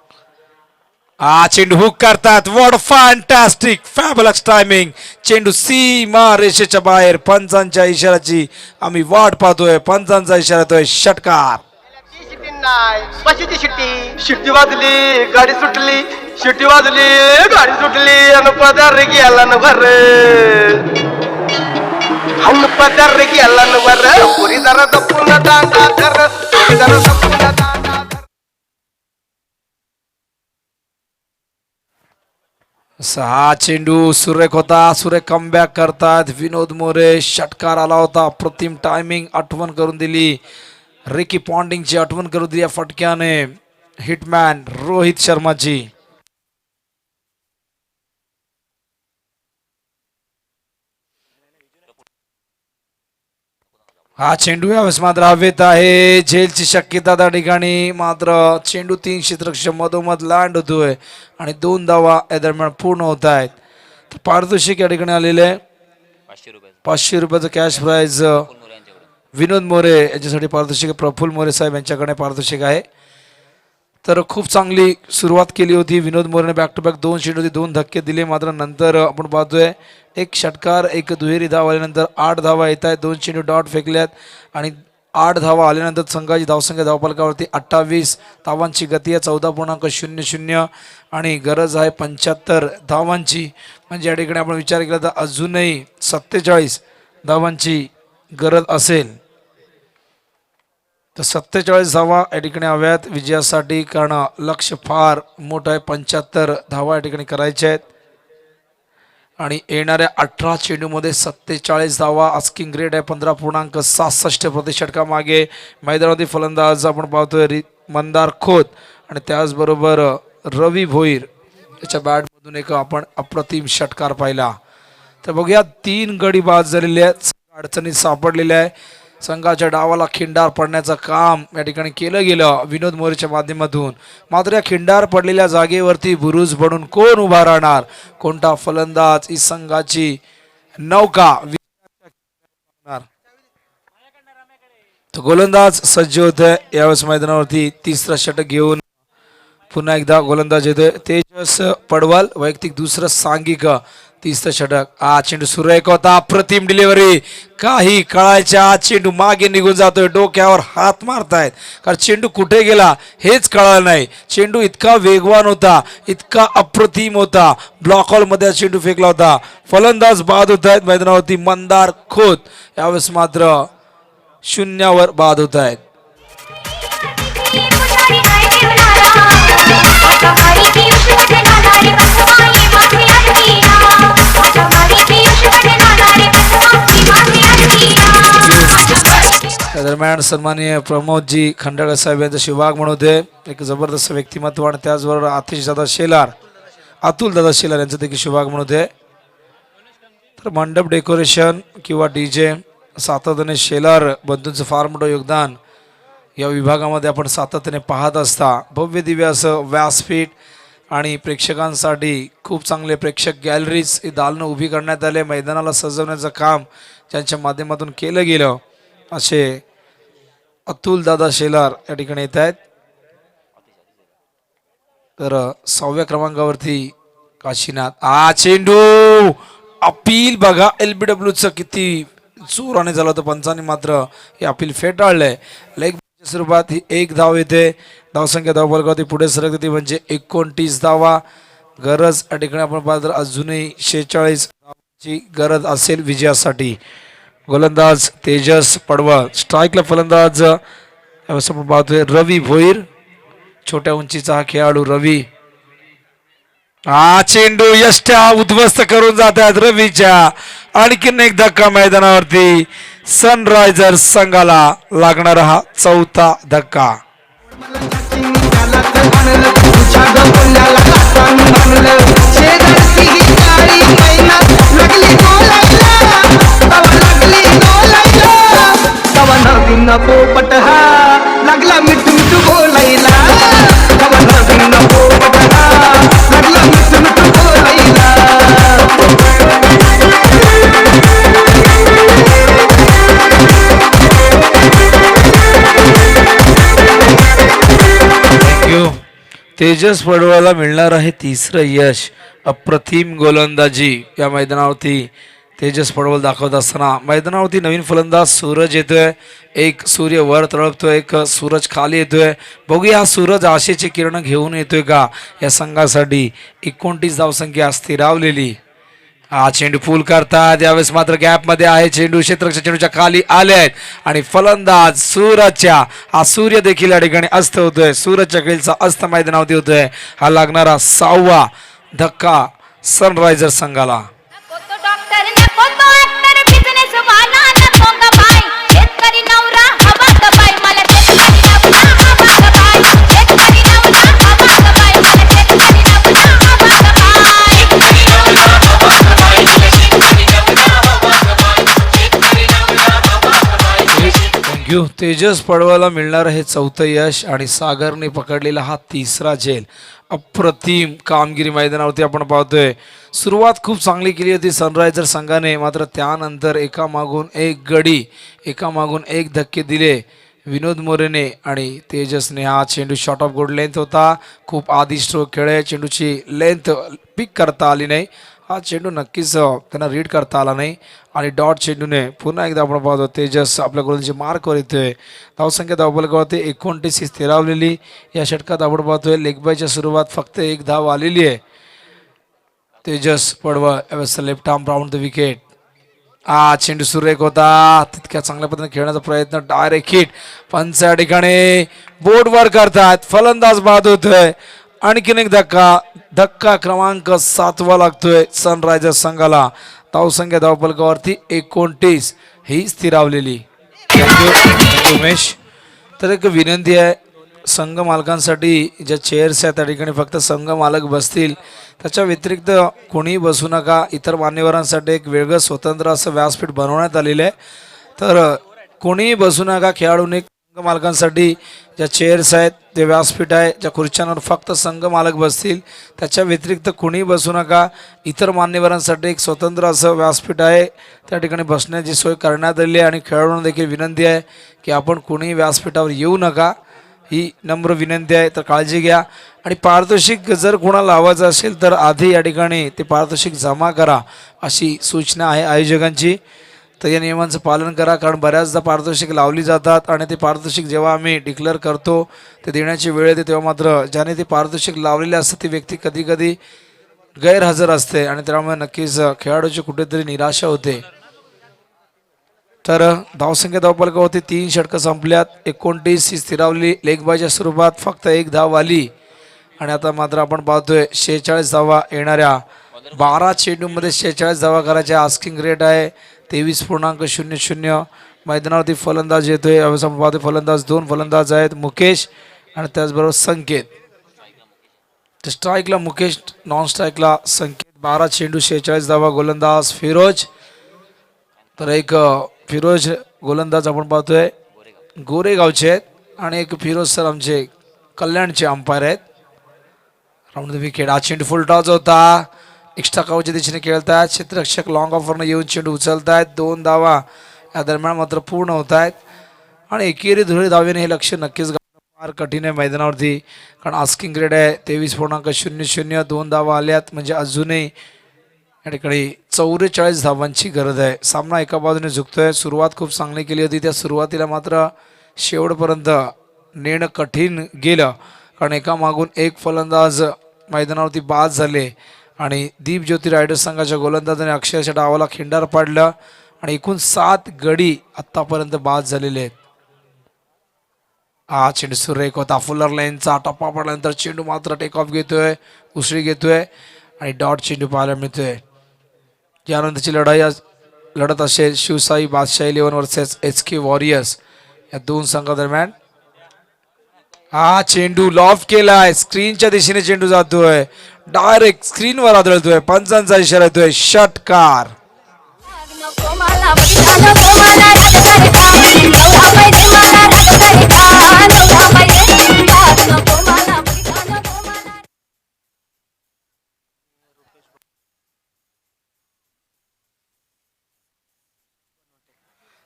चेंडू हुक करतात. What fantastic fabulous timing. चेंडू सीमा रेषेच्या बाहेर. पंचांच्या इशाऱ्याची आम्ही वाट पाहतोय. पंचांचा इशारा येतोय षटकार. शिट्टी वाजली गाडी सुटली, शिट्टी वाजली गाडी सुटली आणि पदार गेला न भर पदार गेला न भर पुरी जरा जपून दांडा कर, पुरी जरा जपून दांडा. हा चेंडू सुरेख होता. सुरेख कमबॅक करतात विनोद मोरे. षटकार आला होता. अप्रतिम टायमिंग आठवण करून दिली. रिकी पॉन्डिंगची आठवण करून दिली या फटक्याने हिटमॅन रोहित शर्माची. हा चेंडू यावेळेस मात्र हवेत आहे. झेलची शक्यता त्या ठिकाणी. मात्र चेंडू 3 क्षेत्ररक्षक मधोमध लँड होतोय आणि 2 धावा या दरम्यान पूर्ण होत आहेत. तर पारितोषिक या ठिकाणी आलेले आहे 500 रुपयाचं कॅश प्राइज विनोद मोरे याच्यासाठी पारितोषिक प्रफुल्ल मोरे साहेब यांच्याकडे पारितोषिक आहे. तर खूप चांगली सुरुवात केली होती विनोद मोरेने. बॅक टू बॅक 2 चेंडू 2 धक्के दिले. मात्र नंतर आपण पाहतोय 1 षटकार 1 दुहेरी धाव आल्यानंतर 8 धावा येत आहेत. 2 चेंडू डॉट फेकल्यात आणि 8 धावा आल्यानंतर संघाची धावसंख्या धावफलकावरती 28 धावांची गती आहे. 14.00 आणि गरज आहे 75 धावांची. म्हणजे या ठिकाणी आपण विचार केला तर अजूनही 47 धावांची गरज असेल. तर 47 धावा या ठिकाणी हव्यात विजयासाठी, कारण लक्ष फार मोठं आहे. 75 धावा या ठिकाणी करायच्या आहेत आणि येणाऱ्या 18 चेंडूमध्ये 47 धावा. आस्किंग रेट आहे 15.67 षटकामागे. मैदानावरती फलंदाज आपण पाहतोय मंदार खोत आणि त्याचबरोबर रवी भोईर याच्या बॅटमधून एक आपण अप्रतिम षटकार पाहिला. तर बघूया 3 गडी बाद झालेले आहेत. अडचणीत सापडलेले आहे. संघाच्या डावाला खिंडार पडण्याचं काम या ठिकाणी केलं गेलं विनोद मोरेच्या माध्यमातून. मात्र या खिंडार पडलेल्या जागेवरती बुरुज बनून कोण उभा राहणार, कोणता फलंदाज ही संघाची नौका. तर गोलंदाज सज्ज होत आहे यावेळेस मैदानावरती. 3रा षटक घेऊन पुन्हा एकदा गोलंदाज येतोय तेजस पडवल, वैयक्तिक दुसरं सांघिक तिसरं षटक. चेंडू सुरेख होता, अप्रतिम डिलिव्हरी, काही कळायच्या आत चेंडू मागे निघून जातोय, डोक्यावर हात मारतायत कारण चेंडू कुठे गेला हेच कळालं नाही. चेंडू इतका वेगवान होता, इतका अप्रतिम होता, ब्लॉक हॉल मध्ये चेंडू फेकला होता. फलंदाज बाद होत आहेत मैदानावरती मंदार खोत, यावेळेस मात्र शून्यावर बाद होत आहेत. त्या दरम्यान सन्माननीय प्रमोदजी खंडागळे साहेब यांचा शिवभाग म्हणून होते. एक जबरदस्त व्यक्तिमत्व आणि त्याचबरोबर आतिशदादा शेलार, अतुलदादा शेलार यांचं देखील शिवभाग म्हणून होते. तर मंडप डेकोरेशन किंवा डीजे सातत्याने शेलार बंधूंचं फार मोठं योगदान या विभागामध्ये आपण सातत्याने पाहत असता. भव्य दिव्य असं व्यासपीठ आणि प्रेक्षकांसाठी खूप चांगले प्रेक्षक गॅलरीज ही दालनं उभी करण्यात आले. मैदानाला सजवण्याचं काम ज्यांच्या माध्यमातून केलं गेलं असे अतुलदादा शेलार या ठिकाणी येत आहेत. तर 6व्या क्रमांकावरती काशीनाथ. चेंडू अपील बघा LBWचं किती जोराने झालं होतं, पंचांनी मात्र हे अपील फेटाळलंय. लेग स्वरूपात ही 1 धाव येते. धावसंख्या धावफलकावरती पुढे सरकते ती म्हणजे 29 धावा. गरज या ठिकाणी आपण पाहतो तर अजूनही 46 धावांची गरज असेल विजयासाठी. गोलंदाज तेजस पडवळ, स्ट्राईकला फलंदाज यावेळेस आपण पाहतोय रवी भोईर, छोट्या उंचीचा हा खेळाडू रवी. चेंडू यष्ट्या उद्ध्वस्त करून जात आहेत रवीच्या. आणखीन एक धक्का मैदानावरती, सनरायझर्स संघाला लागणारा हा 4था धक्का. पोपट हा लागला मिठू मिठू बोलायला, पोपट हा लागला मिठू मिठू बोलायला. थँक्यू. तेजस पडवळला मिळणार आहे तिसरं यश. अप्रतिम गोलंदाजी या मैदानावरती तेजस पडवळ दाखवत असताना मैदानावरती नवीन फलंदाज सूरज येतोय. एक सूर्य वर तळपतोय, एक सूरज खाली येतोय. बघूया हा सूरज आशेची किरण घेऊन येतोय का या संघासाठी. 29 धावसंख्या स्थिरावलेली. चेंडू फुल करतात, यावेळेस मात्र गॅप मध्ये आहे चेंडू, क्षेत्ररक्षक चेंडूच्या खाली आले आहेत आणि फलंदाज सूरजच्या हा सूर्य देखील या ठिकाणी अस्त होतोय. सूरजच्या खेळचा अस्त मैदानावरती होतोय. हा लागणारा 6वा धक्का सनरायझर्स संघाला. तेजस पडवळला मिळणार हे 4थं यश आणि सागरने पकडलेला हा 3रा झेल. अप्रतिम कामगिरी मैदानावरती आपण पाहतोय. सुरुवात खूप चांगली केली होती सनरायझर संघाने, मात्र त्यानंतर एकामागून एक गडी, एकामागून एक धक्के दिले विनोद मोरेने आणि तेजसने. हा चेंडू शॉर्ट ऑफ गुड लेंथ होता, खूप आधी स्ट्रोक खेळे, चेंडूची लेंथ पिक करता आली नाही. हा चेंडू नक्कीच त्यांना रीड करता आला नाही आणि डॉट चेंडूने पुन्हा एकदा आपण पाहतो तेजस आपल्या गोलंदाजी मार्कवर येतोय. धावसंख्या धावफलकावरती 29 स्थिरावलेली. या षटकात आपण पाहतोय लेगबायच्या सुरुवात फक्त 1 धाव आलेली आहे. तेजस पडवळ यावेळेस left arm round the wicket. चेंडू सुरेख होता, तितक्या चांगल्या पद्धतीने खेळण्याचा प्रयत्न, डायरेक्ट हिट. पंच या ठिकाणी बोर्डवर करतात, फलंदाज बाद होतोय. आणखीन एक धक्का क्रमांक 7वा लागतोय सनरायझर्स संघाला. धावसंख्या धावफलकावरती 29 ही स्थिरावलेली. थँक्यू उमेश. तर एक विनंती आहे संघ मालकांसाठी, ज्या चेअर्स आहेत त्या ठिकाणी फक्त संघ मालक बसतील, त्याच्या व्यतिरिक्त कोणीही बसू नका. इतर मान्यवरांसाठी एक वेगळं स्वतंत्र असं व्यासपीठ बनवण्यात आलेलं आहे, तर कोणीही बसू नका. खेळाडूंनी संघ मालकांसाठी ज्या चेअर्स आहेत ते व्यासपीठ आहे, ज्या खुर्च्यांवर फक्त संघ मालक बसतील, त्याच्या व्यतिरिक्त कोणीही बसू नका. इतर मान्यवरांसाठी एक स्वतंत्र असं व्यासपीठ आहे, त्या ठिकाणी बसण्याची सोय करण्यात आलेली आहे. आणि खेळाडूंना देखील विनंती आहे की आपण कोणीही व्यासपीठावर येऊ नका. ही नम्र विनंती आहे, तर काळजी घ्या. आणि पारितोषिक जर कोणाला लावायचं असेल तर आधी या ठिकाणी ते पारितोषिक जमा करा अशी सूचना आहे आयोजकांची. तर या नियमांचं पालन करा, कारण बऱ्याचदा पारितोषिक लावली जातात आणि ते पारितोषिक जेव्हा आम्ही डिक्लेअर करतो ते देण्याची वेळ येते तेव्हा मात्र ज्याने ते पारितोषिक लावलेले असतं ती व्यक्ती कधी कधी गैरहजर असते आणि त्यामुळे नक्कीच खेळाडूची कुठेतरी निराशा होते. तर धावसंख्या धावफलकावरती 3 षटकं संपल्यात. 29 ही स्थिरावली लेगबायच्या स्वरूपात फक्त 1 धाव आली. आणि आता मात्र आपण पाहतोय 46 धावा येणाऱ्या 12 चेंडूमध्ये 46 धावा करायच्या आस्किंग रेट आहे 23.00. मैदानावरती फलंदाज येतोय. आपण पाहतोय फलंदाज 2 फलंदाज आहेत, मुकेश आणि त्याचबरोबर संकेत. स्ट्राईकला मुकेश, नॉन स्ट्राईकला संकेत. 12 चेंडू 46 धावा. गोलंदाज फिरोज. तर एक फिरोज गोलंदाज आपण पाहतोय गोरेगावचे आहेत आणि एक फिरोज सर आमचे कल्याणचे अंपायर आहेत. Round the wicket. हा चेंडू फुल टॉस होता. एक्स्ट्रा कव्हरच्या दिशेने खेळतायत क्षेत्ररक्षक. लॉंग ऑफरनं येऊन चेंडू उचलतायत. 2 धावा या दरम्यान मात्र पूर्ण होत आहेत आणि एकेरी धुळे धावेने हे लक्ष नक्कीच फार कठीण आहे मैदानावरती, कारण आस्किंग रेट आहे 23.00. 2 धावा आल्यात म्हणजे अजूनही या ठिकाणी 44 धावांची गरज आहे. सामना एका बाजूने झुकतोय. सुरुवात खूप चांगली केली होती, त्या सुरुवातीला मात्र शेवटपर्यंत नेणं कठीण गेलं, कारण एका मागून एक फलंदाज मैदानावरती बाद झाले आणि दीप ज्योती रायडर्स संघाच्या गोलंदाजाने अक्षरशः डावाला खिंडार पाडलं आणि एकूण 7 गडी आत्तापर्यंत बाद झालेले आहेत. हा चेंडू सुरेख होता. फुलर लाईनचा टप्पा पडल्यानंतर चेंडू मात्र टेक ऑफ घेतोय, उसळी घेतोय आणि डॉट चेंडू पाहायला मिळतोय. यानंतरची लढत असेल शिवसाई बादशाह 11 वर्सेस HK वॉरियर्स या 2 संघादरम्यान. हा चेंडू लॉफ केलाय, स्क्रीनच्या दिशेने चेंडू जातोय, डायरेक्ट स्क्रीनवर आदळतोय. पंचांचा इशारा येतोय षटकार.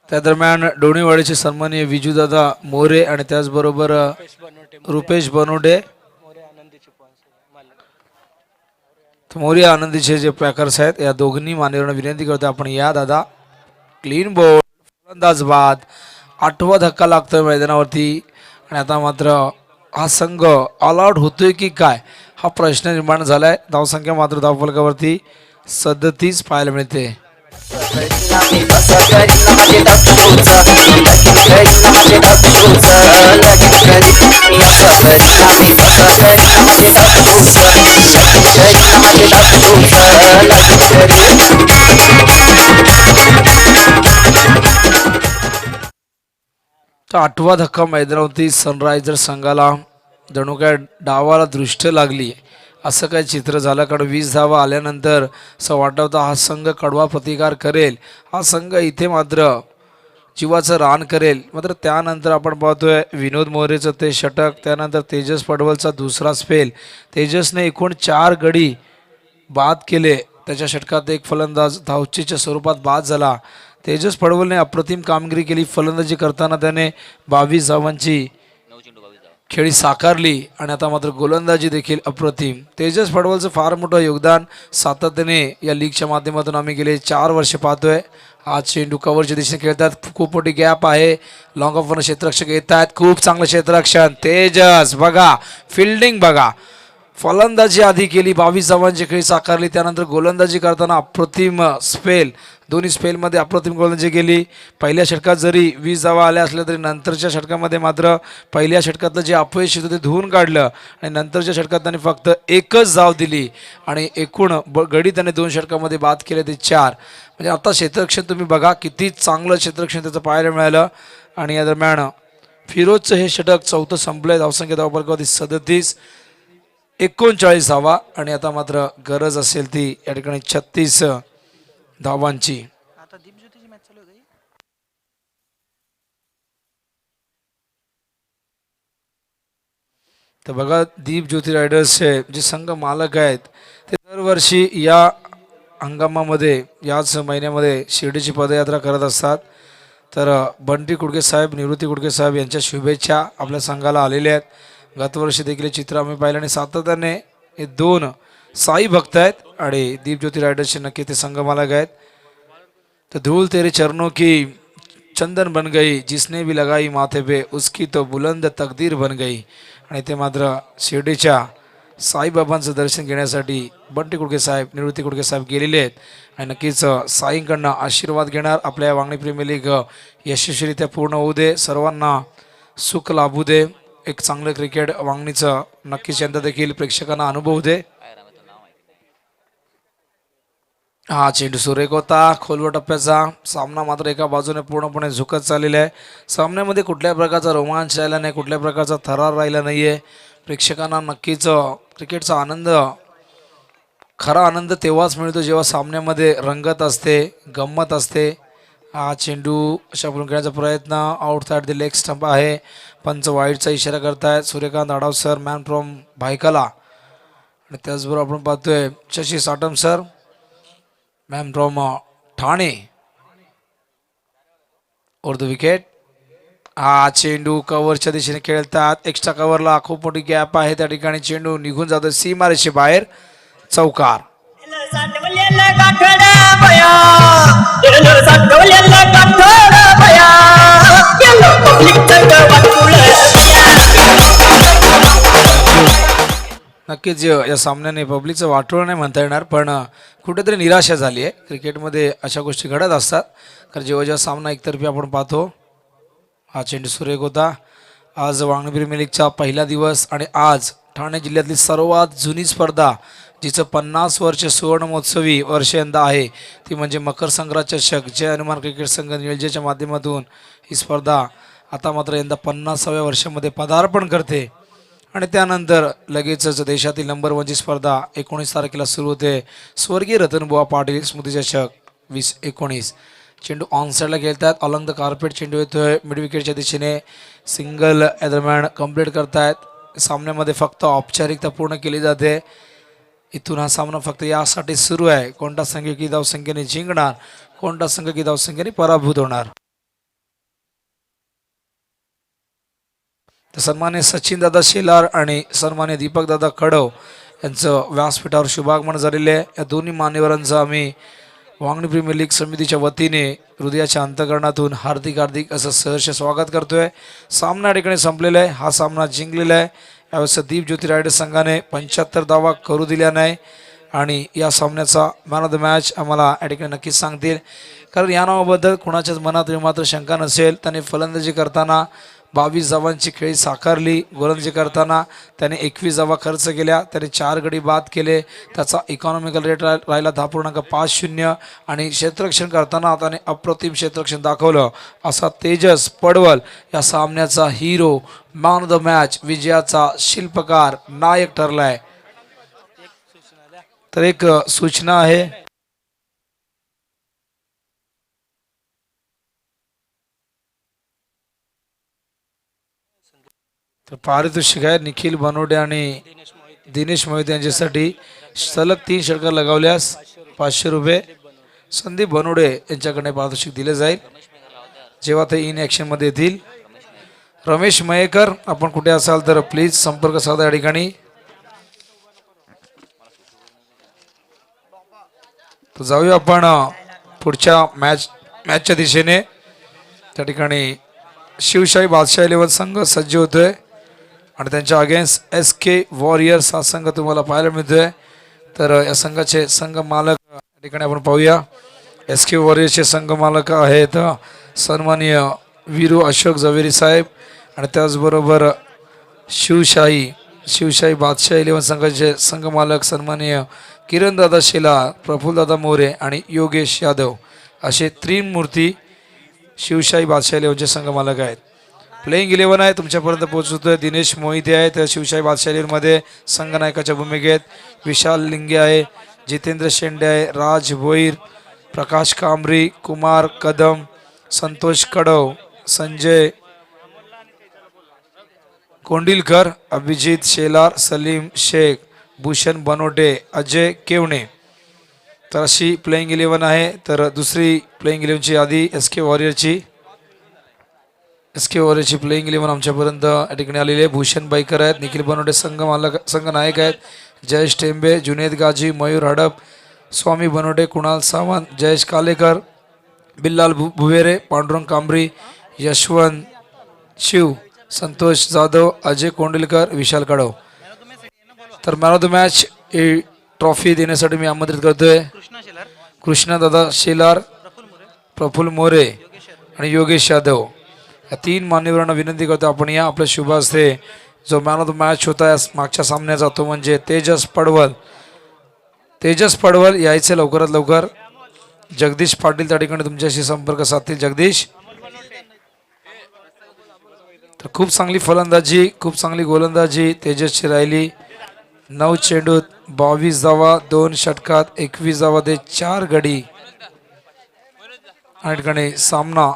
त्या दरम्यान डोणीवाडीचे सन्माननीय विजूदादा मोरे आणि त्याचबरोबर रुपेश बनोडे, मोरे आनंदीचे जे पॅकर्स आहेत या दोघांनी मान्यवरांना विनंती करतो आपण या दादा. क्लीन बॉल, फलंदाज बाद. 8वा धक्का लागतोय मैदानावरती आणि आता मात्र हा संघ ऑल आउट होतोय की काय हा प्रश्न निर्माण झालाय. धावसंख्या मात्र धावफलकावरती 37 पाहायला मिळते. तर 8वा धक्का मैदानावरती सनरायझर संघाला जणू काय डावाला दृष्ट लागली असं काय चित्र झालं, कारण 20 धावा आल्यानंतर असं वाटतं हा संघ कडवा प्रतिकार करेल, हा संघ इथे मात्र जीवाचं रान करेल. मात्र त्यानंतर आपण पाहतोय विनोद मोरेचं ते षटक, त्यानंतर तेजस पडवलचा दुसरा स्पेल. तेजसने एकूण 4 गडी बाद केले, त्याच्या षटकात एक फलंदाज धावचीच्या स्वरूपात बाद झाला. तेजस पडवलने अप्रतिम कामगिरी केली. फलंदाजी करताना त्याने 22 धावांची खेळी साकारली आणि आता मात्र गोलंदाजी देखील अप्रतिम. तेजस पडवलचं फार मोठं योगदान सातत्याने या लीगच्या माध्यमातून आम्ही गेले 4 वर्ष पाहतोय. आज चेंडू कव्हरच्या दिशेने खेळतात, खूप मोठी गॅप आहे. लॉंग ऑफरनं क्षेत्ररक्षक येत आहेत, खूप चांगलं क्षेत्ररक्षण. तेजस बघा, फिल्डिंग बघा, फलंदाजी आधी केली, 22 धावांची खेळी साकारली, त्यानंतर गोलंदाजी करताना अप्रतिम स्पेल, दोन्ही स्पेलमध्ये अप्रतिम गोलंदाजी केली. पहिल्या षटकात जरी 20 धावा आल्या असल्या तरी नंतरच्या षटकामध्ये मात्र पहिल्या षटकातलं जे अपयश होतं ते धुवून काढलं आणि नंतरच्या षटकात त्यांनी फक्त 1च धाव दिली आणि एकूण गडी त्याने 2 षटकामध्ये बाद केले ते 4. म्हणजे आता क्षेत्ररक्षण तुम्ही बघा किती चांगलं क्षेत्ररक्षण त्याचं पाहायला मिळालं. आणि या दरम्यान फिरोजचं हे षटक 4थं संपलंय. धावसंख्या धावफलकावरती 37, 39 धावा आणि आता मात्र गरज असेल ती या ठिकाणी 36 धावांची. तर बघा, दीप ज्योती रायडर्सचे जे संघ मालक आहेत ते दरवर्षी या हंगामामध्ये याच महिन्यामध्ये शिर्डीची पदयात्रा करत असतात. तर बंटी कुडके साहेब, निवृत्ती कुडके साहेब यांच्या शुभेच्छा आपल्या संघाला आलेल्या आहेत. गतवर्षी देखील हे चित्र आम्ही पाहिलं आणि सातत्याने हे दोन साई भक्त आहेत आणि दीपज्योती रायडर्सचे नक्की ते संघ मालक आहेत. तो धूल तेरे चरणों की चंदन बन गई, जिसने भी लगाई माथे पे उसकी तो बुलंद तकदीर बन गई. आणि ते मात्र शिर्डीच्या साईबाबांचं दर्शन घेण्यासाठी बंटी कुडके साहेब, निवृत्ती कुडके साहेब गेलेले आहेत आणि नक्कीच साईंकडनं आशीर्वाद घेणार. आपल्या वांगणी प्रीमियर लीग यशस्वीरित्या पूर्ण होऊ दे, सर्वांना सुख लाभू दे, एक चांगलं क्रिकेट वांगणीचं नक्कीच यंदा देखील प्रेक्षकांना अनुभवू दे. हा चेंडू सुरेख होता, खोलवर टप्प्याचा सामना मात्र एका बाजूने पूर्णपणे झुकत चाललेला आहे. सामन्यामध्ये कुठल्याही प्रकारचा रोमांच राहिला नाही, कुठल्याही प्रकारचा थरार राहिला नाहीये. प्रेक्षकांना नक्कीच क्रिकेटचा आनंद, खरा आनंद तेव्हाच मिळतो जेव्हा सामन्यामध्ये रंगत असते, गंमत असते. हा चेंडू अशा प्रकारे खेळण्याचा प्रयत्न, out side the leg stump आहे. पंच वाईडचा इशारा करतायत. सूर्यकांत आडाव सर, मॅन फ्रॉम भायखला. आणि त्याचबरोबर आपण पाहतोय Shashi Satam sir, man from Thane, और द विकेट. हा चेंडू कव्हरच्या दिशेने खेळतात. एक्स्ट्रा कव्हरला खूप मोठी गॅप आहे, त्या ठिकाणी चेंडू निघून जातो सीमारेषे बाहेर. चौकार. नक्कीच या सामन्याने पब्लिकचं वाटोळं नाही म्हणता येणार, पण कुठेतरी निराशा झाली आहे. क्रिकेटमध्ये अशा गोष्टी घडत असतात, कारण जेव्हा जेव्हा सामना एकतर्फी आपण पाहतो. हा चेंडू सुरेख होता. आज वांगणी प्रीमियर लीगचा पहिला दिवस आणि आज ठाणे जिल्ह्यातली सर्वात जुनी स्पर्धा, जिचं 50 वर्ष सुवर्ण महोत्सवी वर्ष यंदा आहे, ती म्हणजे मकर संक्रांत चषक जय हनुमान क्रिकेट संघ नियोजनाच्या माध्यमातून ही स्पर्धा आता मात्र यंदा 50व्या वर्षामध्ये पदार्पण करते. आणि त्यानंतर लगेचच देशातील नंबर 1 ची स्पर्धा 19 तारखेला सुरू होते. स्वर्गीय रतनबुवा पाटील स्मृती चषक 2019. चेंडू ऑन साईडला खेळतात, अलॉंग द कार्पेट चेंडू येतोय मिड विकेटच्या दिशेने. सिंगल दरम्यान कंप्लीट करतायत. सामन्यामध्ये फक्त औपचारिकता पूर्ण केली जाते. इथून हा सामना फक्त यासाठी सुरू आहे, कोणता संघ किती धावसंख्येने जिंकणार, कोणता संघ किती धावसंख्येने पराभूत होणार. तर सन्मान्य सचिन दादा शेलार आणि सन्मान्य दीपक दादा कडव यांचं व्यासपीठावर शुभागमन झालेले आहे. या दोन्ही मान्यवरांचं आम्ही वांगणी प्रीमियर लीग समितीच्या वतीने हृदयाच्या अंतकरणातून हार्दिक हार्दिक असं सहर्ष स्वागत करतोय. सामना या ठिकाणी संपलेला आहे, हा सामना जिंकलेला आहे. यावेळेस दीपज्योती रायडर्स संघाने 75 धावा करू दिल्या नाही आणि या सामन्याचा मॅन ऑफ द मॅच आम्हाला या ठिकाणी नक्कीच सांगतील, कारण या नावाबद्दल कुणाच्याच मनात मात्र शंका नसेल. त्याने फलंदाजी करताना 22 धावांची खेळी साकारली, गोलंदाजी करताना त्याने 21 धावा खर्च केल्या, त्याने 4 गडी बाद केले, त्याचा इकॉनॉमिकल रेट राहिला 10.50 आणि क्षेत्ररक्षण करताना त्याने अप्रतिम क्षेत्ररक्षण दाखवलं. असा तेजस पडवल या सामन्याचा hero, man of the match, विजयाचा शिल्पकार, नायक ठरलाय. तर एक सूचना आहे, तर पारितोषिक आहे निखिल बनोडे आणि दिनेश मोहिते यांच्यासाठी सलग 3 षटकार लगावल्यास 500 रुपये संदीप बनोडे यांच्याकडे पारितोषिक दिले जाईल जेव्हा ते इन ॲक्शन मध्ये येतील. रमेश मयेकर, आपण कुठे असाल तर प्लीज संपर्क साधा या ठिकाणी. तर जाऊया आपण पुढच्या मॅचच्या दिशेने. त्या ठिकाणी शिवशाही बादशाह 11 संघ सज्ज होतोय आणि त्यांच्या अगेन्स्ट SK वॉरियर्स हा संघ तुम्हाला पाहायला मिळतोय. तर या संघाचे संघ मालक या ठिकाणी आपण पाहूया. SK वॉरियर्सचे संघ मालक आहेत सन्माननीय वीरू अशोक झवेरी साहेब आणि त्याचबरोबर शिवशाही बादशाह 11 संघाचे संघ मालक सन्माननीय किरणदादा शेलार, प्रफुल्लदादा मोरे आणि योगेश यादव असे त्रिमूर्ती शिवशाही बादशाह 11चे संघ मालक आहेत. प्लेइंग 11 आहे तुमच्यापर्यंत पोहोचतोय. दिनेश मोहिते आहे तर शिवशाही बादशाह 11 मध्ये संघनायकाच्या भूमिकेत. विशाल लिंगे आहे, जितेंद्र शेंडे आहे, राज भोईर, प्रकाश कांबरी, कुमार कदम, संतोष कडव, संजय कोंडिलकर, अभिजित शेलार, सलीम शेख, भूषण बनोटे, अजय केवणे. तर अशी प्लेइंग 11 आहे. तर दुसरी प्लेइंग 11ची यादी SK वॉरियरची. SK वरची प्लेइंग 11 आमच्यापर्यंत या ठिकाणी आलेले आहे. भूषण बाईकर आहेत, निखिल बनवडे संघ नायक आहेत, जयेश टेंबे, जुनेद गाजी, मयूर हडप, स्वामी बनवडे, कुणाल सावंत, जयेश कालेकर, बिल्लाल भुवेरे, पांडुरंग कांबरी, यशवंत शिव, संतोष जाधव, अजय कोंडलकर, विशाल कडव. तर man of the match he trophy देण्यासाठी मी आमंत्रित करतोय कृष्णादादा शेलार, प्रफुल्ल मोरे आणि योगेश यादव या 3 मान्यवरांना विनंती करतो आपण या आपल्या शुभ हस्ते जो मॅन ऑफ द मॅच होता या मागच्या सामन्याचा तो म्हणजे तेजस पडवल यायचे लवकरात लवकर. जगदीश पाटील त्या ठिकाणी तुमच्याशी संपर्क साधतील. जगदीश, तर खूप चांगली फलंदाजी, खूप चांगली गोलंदाजी तेजसची राहिली. 9 चेंडूत 22 धावा, 2 षटकात 21 धावा दे 4 गडी. या ठिकाणी सामना